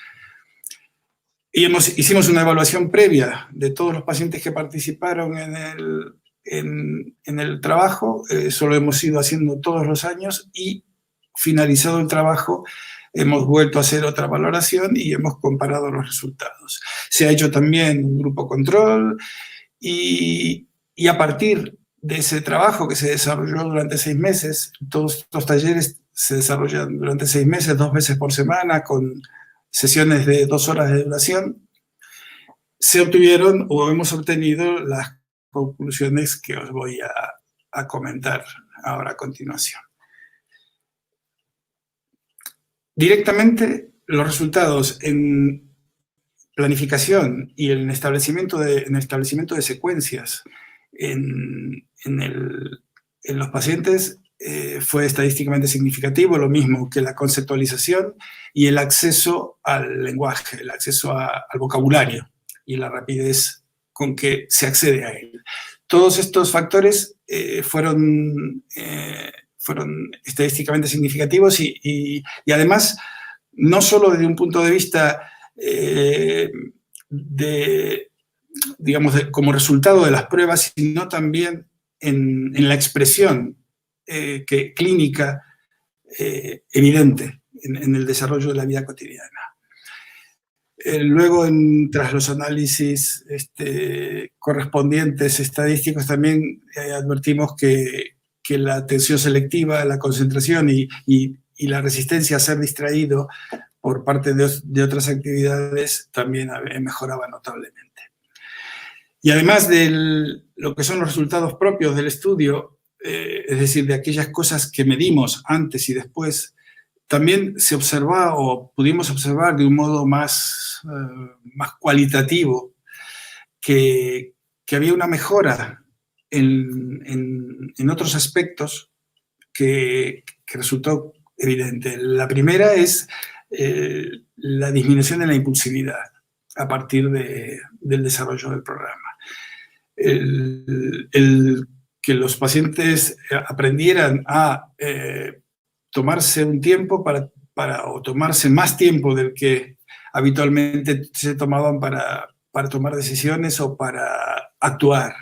Y hicimos una evaluación previa de todos los pacientes que participaron en el trabajo. Eso lo hemos ido haciendo todos los años y finalizado el trabajo hemos vuelto a hacer otra valoración y hemos comparado los resultados. Se ha hecho también un grupo control y a partir de ese trabajo que se desarrolló durante 6 meses, todos estos talleres se desarrollan durante 6 meses, 2 veces por semana, con sesiones de 2 horas de duración, se obtuvieron o hemos obtenido las conclusiones que os voy a comentar ahora a continuación. Directamente, los resultados en planificación y en establecimiento de secuencias en los pacientes fue estadísticamente significativo, lo mismo que la conceptualización y el acceso al lenguaje, el acceso al vocabulario y la rapidez con que se accede a él. Todos estos factores fueron estadísticamente significativos y además, no solo desde un punto de vista como resultado de las pruebas, sino también en la expresión clínica evidente en el desarrollo de la vida cotidiana. Luego, tras los análisis correspondientes estadísticos, también advertimos que la atención selectiva, la concentración y la resistencia a ser distraído por parte de otras actividades también mejoraba notablemente. Y además de lo que son los resultados propios del estudio, es decir, de aquellas cosas que medimos antes y después, también se observaba o pudimos observar de un modo más cualitativo que había una mejora en otros aspectos que resultó evidente. La primera es la disminución de la impulsividad a partir del desarrollo del programa. Que los pacientes aprendieran a tomarse un tiempo o tomarse más tiempo del que habitualmente se tomaban para tomar decisiones o para actuar.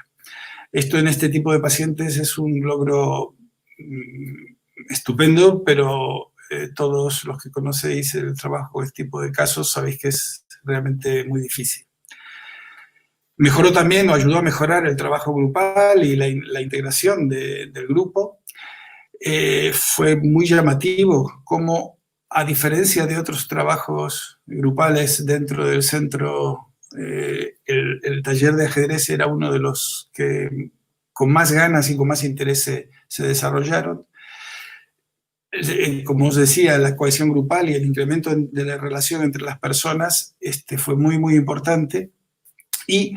Esto en este tipo de pacientes es un logro estupendo, pero todos los que conocéis el trabajo de este tipo de casos sabéis que es realmente muy difícil. Mejoró también o ayudó a mejorar el trabajo grupal y la integración del grupo. Fue muy llamativo cómo, a diferencia de otros trabajos grupales dentro del centro, el taller de ajedrez era uno de los que con más ganas y con más interés se desarrollaron. Como os decía, la cohesión grupal y el incremento de la relación entre las personas fue muy, muy importante. Y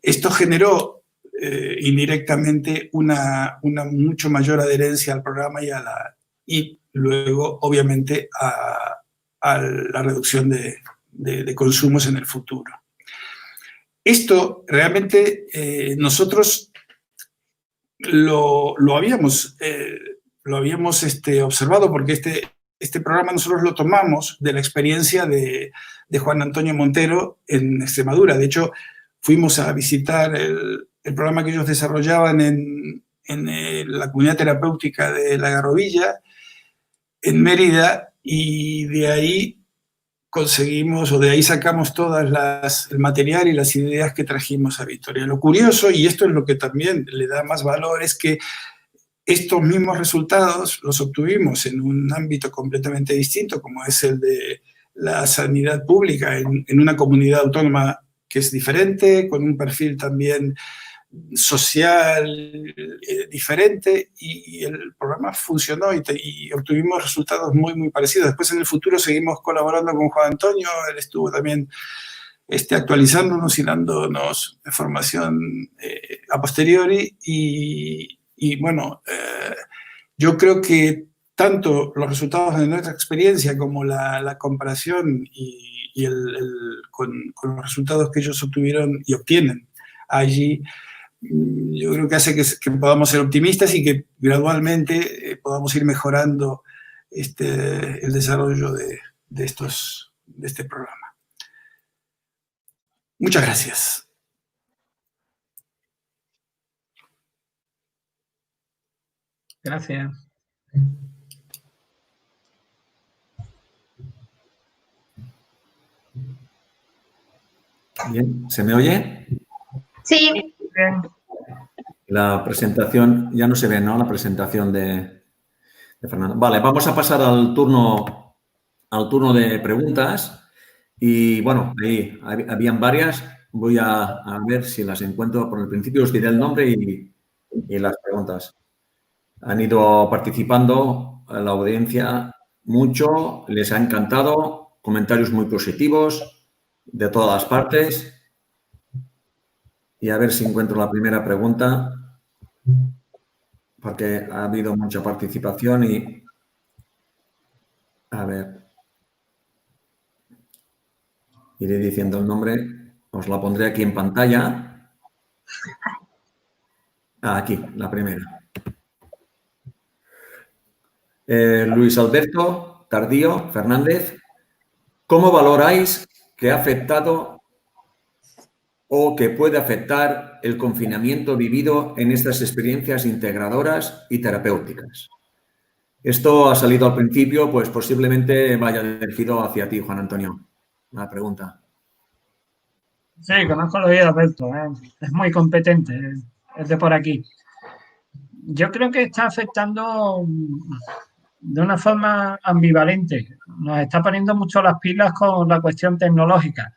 esto generó indirectamente una mucho mayor adherencia al programa y luego, obviamente, a la reducción de consumos en el futuro. Esto realmente nosotros lo habíamos observado porque este programa nosotros lo tomamos de la experiencia de Juan Antonio Montero en Extremadura. De hecho, fuimos a visitar el programa que ellos desarrollaban en la comunidad terapéutica de La Garrovilla, en Mérida, y de ahí sacamos todas el material y las ideas que trajimos a Vitoria. Lo curioso, y esto es lo que también le da más valor, es que estos mismos resultados los obtuvimos en un ámbito completamente distinto, como es el de la sanidad pública, en una comunidad autónoma que es diferente, con un perfil también social diferente y el programa funcionó y obtuvimos resultados muy, muy parecidos. Después en el futuro seguimos colaborando con Juan Antonio, él estuvo también actualizándonos y dándonos formación a posteriori y bueno, yo creo que tanto los resultados de nuestra experiencia como la comparación con los resultados que ellos obtuvieron y obtienen allí, yo creo que hace que podamos ser optimistas y que gradualmente podamos ir mejorando el desarrollo de este programa. Muchas gracias. Gracias. Bien, ¿se me oye? Sí. Bien. La presentación, ya no se ve, ¿no? La presentación de Fernando. Vale, vamos a pasar al turno de preguntas. Y bueno, ahí habían varias. Voy a ver si las encuentro. Por el principio os diré el nombre y las preguntas. Han ido participando la audiencia mucho, les ha encantado, comentarios muy positivos de todas las partes. Y a ver si encuentro la primera pregunta, porque ha habido mucha participación y... A ver. Iré diciendo el nombre. Os la pondré aquí en pantalla. Aquí, la primera. Luis Alberto Tardío Fernández. ¿Cómo valoráis que ha afectado o que puede afectar el confinamiento vivido en estas experiencias integradoras y terapéuticas? Esto ha salido al principio, pues posiblemente vaya dirigido hacia ti, Juan Antonio. Una pregunta. Sí, conozco a Luis Alberto, es muy competente, es de por aquí. Yo creo que está afectando de una forma ambivalente. Nos está poniendo mucho las pilas con la cuestión tecnológica.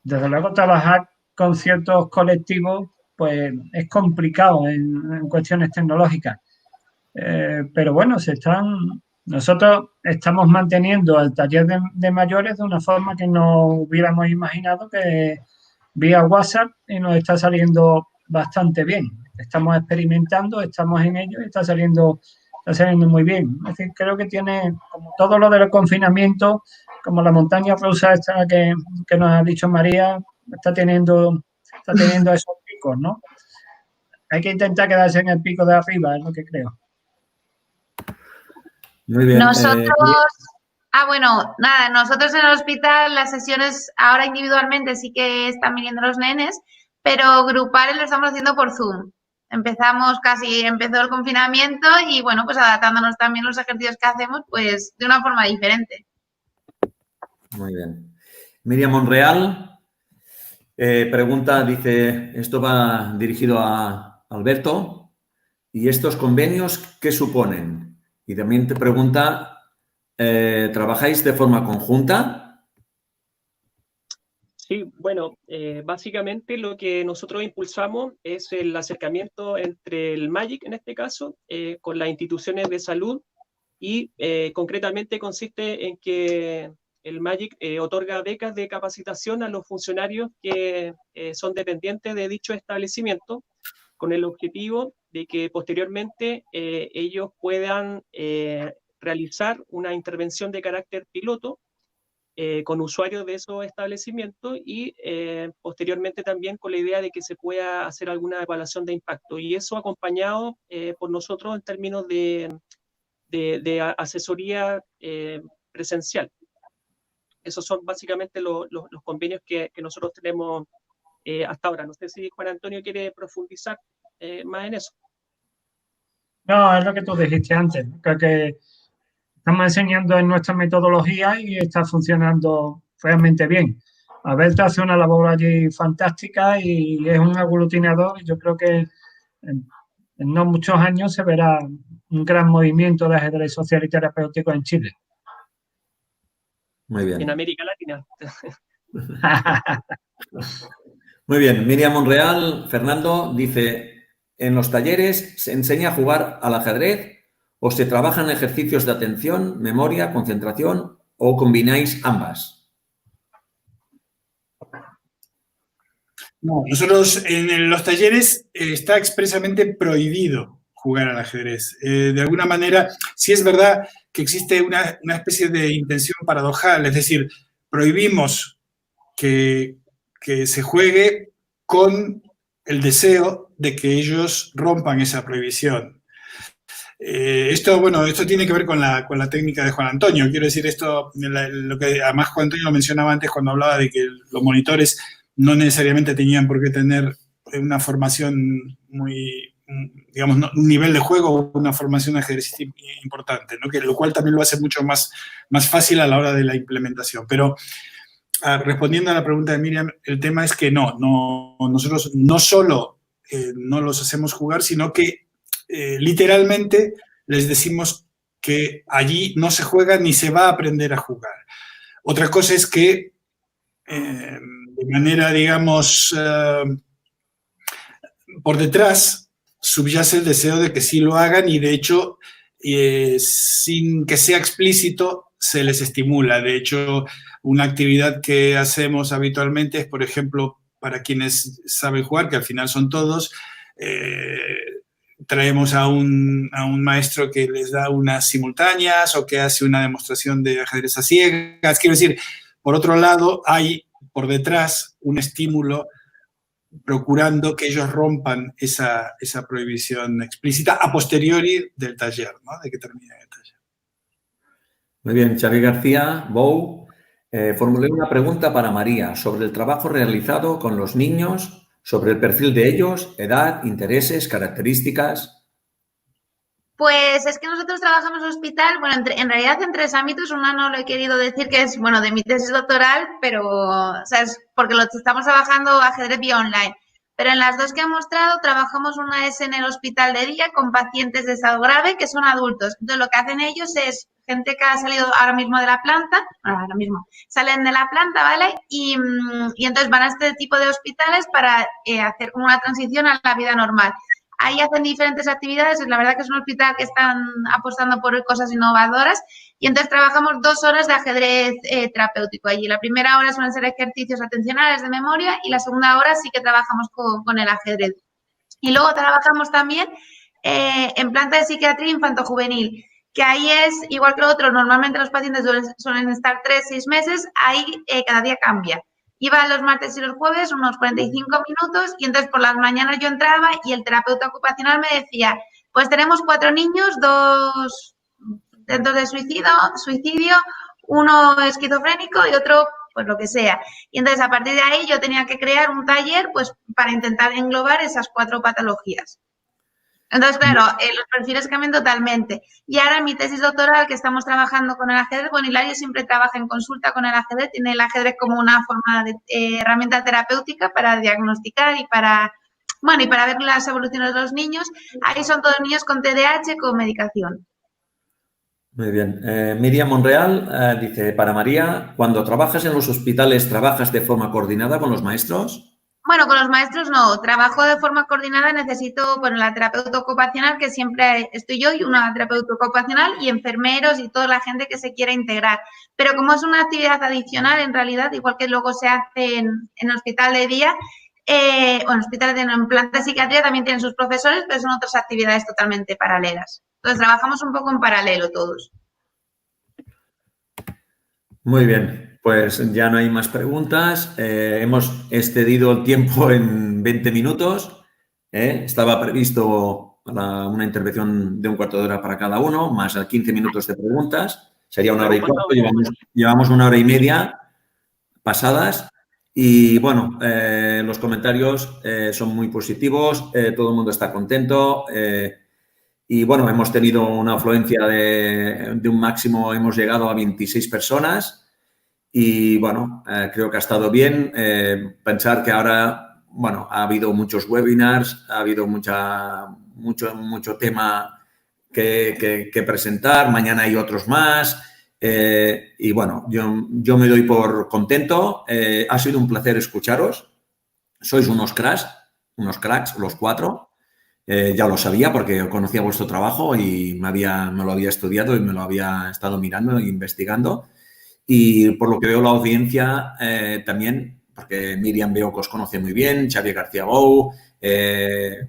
Desde luego, trabajar con ciertos colectivos pues es complicado en cuestiones tecnológicas. Pero bueno, nosotros estamos manteniendo el taller de mayores de una forma que no hubiéramos imaginado, que vía WhatsApp, y nos está saliendo bastante bien. Estamos experimentando, estamos en ello y está saliendo muy bien. Es decir, creo que tiene, como todo lo del confinamiento, como la montaña rusa esta que nos ha dicho María, está teniendo esos picos, ¿no? Hay que intentar quedarse en el pico de arriba, es lo que creo. Muy bien. Nosotros, nosotros en el hospital las sesiones ahora individualmente sí que están viniendo los nenes, pero grupales lo estamos haciendo por Zoom. Empezó el confinamiento y bueno, pues adaptándonos también los ejercicios que hacemos pues de una forma diferente. Muy bien. Miriam Monreal pregunta, dice, esto va dirigido a Alberto, ¿y estos convenios qué suponen? Y también te pregunta, ¿trabajáis de forma conjunta? Sí, bueno, básicamente lo que nosotros impulsamos es el acercamiento entre el MAGIC, en este caso, con las instituciones de salud y concretamente consiste en que el MAGIC otorga becas de capacitación a los funcionarios que son dependientes de dicho establecimiento, con el objetivo de que posteriormente ellos puedan realizar una intervención de carácter piloto con usuarios de esos establecimientos y posteriormente también con la idea de que se pueda hacer alguna evaluación de impacto. Y eso acompañado por nosotros en términos de asesoría presencial. Esos son básicamente los convenios que nosotros tenemos hasta ahora. No sé si Juan Antonio quiere profundizar más en eso. No, es lo que tú dijiste antes. Creo que estamos enseñando en nuestra metodología y está funcionando realmente bien. Alberto hace una labor allí fantástica y es un aglutinador. Yo creo que en no muchos años se verá un gran movimiento de ajedrez social y terapéutico en Chile. Muy bien. En América Latina. Muy bien. Miriam Monreal, Fernando, dice, ¿en los talleres se enseña a jugar al ajedrez o se trabajan ejercicios de atención, memoria, concentración o combináis ambas? No, nosotros en los talleres está expresamente prohibido jugar al ajedrez. De alguna manera, sí es verdad que existe una especie de intención paradojal, es decir, prohibimos que se juegue con el deseo de que ellos rompan esa prohibición. Esto tiene que ver con la técnica de Juan Antonio. Quiero decir, lo que además Juan Antonio lo mencionaba antes cuando hablaba de que los monitores no necesariamente tenían por qué tener una formación muy, digamos, un nivel de juego o una formación ajedrecística importante, ¿no? Lo cual también lo hace mucho más fácil a la hora de la implementación. Pero respondiendo a la pregunta de Miriam, el tema es que nosotros no solo no los hacemos jugar, sino que literalmente les decimos que allí no se juega ni se va a aprender a jugar. Otra cosa es que de manera, digamos, por detrás subyace el deseo de que sí lo hagan y de hecho, sin que sea explícito, se les estimula. De hecho, una actividad que hacemos habitualmente es, por ejemplo, para quienes saben jugar, que al final son todos, traemos a un maestro que les da unas simultáneas o que hace una demostración de ajedrez a ciegas. Quiero decir, por otro lado, hay por detrás un estímulo procurando que ellos rompan esa prohibición explícita a posteriori del taller, ¿no? De que termine el taller. Muy bien, Xavi García, Bou. Formulé una pregunta para María sobre el trabajo realizado con los niños, sobre el perfil de ellos, edad, intereses, características. Pues es que nosotros trabajamos en hospital, bueno, en realidad en 3 ámbitos. Una no lo he querido decir, que es, bueno, de mi tesis doctoral, pero, o sea, es porque lo estamos trabajando ajedrez vía online. Pero en las 2 que he mostrado, trabajamos una es en el hospital de día con pacientes de estado grave, que son adultos. Entonces, lo que hacen ellos es gente que ha salido ahora mismo de la planta, ahora mismo, salen de la planta, ¿vale? Y entonces van a este tipo de hospitales para hacer como una transición a la vida normal. Ahí hacen diferentes actividades. La verdad que es un hospital que están apostando por cosas innovadoras y entonces trabajamos 2 horas de ajedrez terapéutico allí. La primera hora suelen ser ejercicios atencionales de memoria y la segunda hora sí que trabajamos con el ajedrez. Y luego trabajamos también en planta de psiquiatría infantojuvenil, que ahí es igual que lo otro. Normalmente los pacientes suelen estar 3-6 meses, ahí cada día cambia. Iba los martes y los jueves, unos 45 minutos, y entonces por las mañanas yo entraba y el terapeuta ocupacional me decía, pues tenemos 4 niños, 2 intentos de suicidio, uno esquizofrénico y otro pues lo que sea. Y entonces a partir de ahí yo tenía que crear un taller pues para intentar englobar esas 4 patologías. Entonces, claro, los perfiles cambian totalmente. Y ahora en mi tesis doctoral, que estamos trabajando con el ajedrez, bueno, Hilario siempre trabaja en consulta con el ajedrez, tiene el ajedrez como una forma de herramienta terapéutica para diagnosticar y para ver las evoluciones de los niños. Ahí son todos niños con TDAH, con medicación. Muy bien. Miriam Monreal dice, para María, cuando trabajas en los hospitales, ¿trabajas de forma coordinada con los maestros? Bueno, con los maestros no, trabajo de forma coordinada, necesito, la terapeuta ocupacional, que siempre estoy yo, y una terapeuta ocupacional y enfermeros y toda la gente que se quiera integrar. Pero como es una actividad adicional, en realidad, igual que luego se hace en hospital de día, en planta de psiquiatría también tienen sus profesores, pero son otras actividades totalmente paralelas. Entonces, trabajamos un poco en paralelo todos. Muy bien. Pues ya no hay más preguntas. Hemos excedido el tiempo en 20 minutos. Estaba previsto una intervención de un cuarto de hora para cada uno, más 15 minutos de preguntas. Sería 1 hora y cuarto. Llevamos 1 hora y media pasadas. Y bueno, los comentarios son muy positivos. Todo el mundo está contento. Y bueno, hemos tenido una afluencia de un máximo, hemos llegado a 26 personas. Y bueno, creo que ha estado bien. Pensar que ahora, bueno, ha habido muchos webinars, ha habido mucho tema que presentar. Mañana hay otros más. Y bueno, yo me doy por contento. Ha sido un placer escucharos. sois unos cracks, los 4. Ya lo sabía porque conocía vuestro trabajo y me lo había estudiado y me lo había estado mirando e investigando. Y por lo que veo la audiencia también, porque Miriam veo que os conoce muy bien, Xavier García Bou,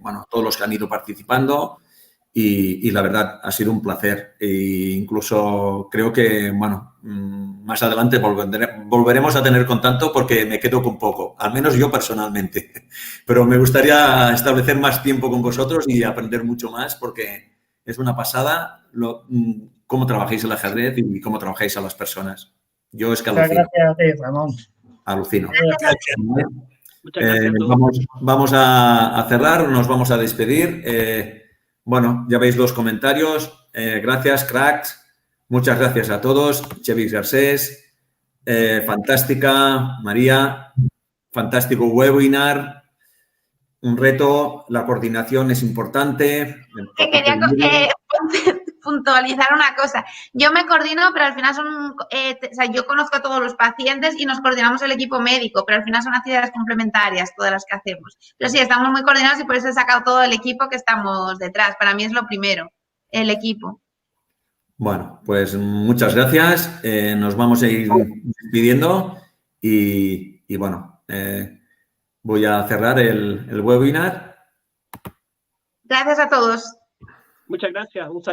bueno, todos los que han ido participando. Y la verdad, ha sido un placer. E incluso creo que, bueno, más adelante volveremos a tener contacto porque me quedo con poco, al menos yo personalmente. Pero me gustaría establecer más tiempo con vosotros y aprender mucho más porque es una pasada cómo trabajáis el ajedrez y cómo trabajáis a las personas. Yo es que Muchas alucino. gracias a ti, Ramón. Alucino. Muchas gracias a todos. Vamos a cerrar, nos vamos a despedir. Bueno, ya veis los comentarios. Gracias, cracks. Muchas gracias a todos. Chevis Garcés, fantástica. María, fantástico webinar. Un reto, la coordinación es importante. Quería puntualizar una cosa. Yo me coordino, pero al final son, o sea, yo conozco a todos los pacientes y nos coordinamos el equipo médico, pero al final son actividades complementarias todas las que hacemos. Pero sí, estamos muy coordinados y por eso he sacado todo el equipo que estamos detrás. Para mí es lo primero, el equipo. Bueno, pues muchas gracias. Nos vamos a ir despidiendo y bueno, voy a cerrar el webinar. Gracias a todos. Muchas gracias. Un saludo.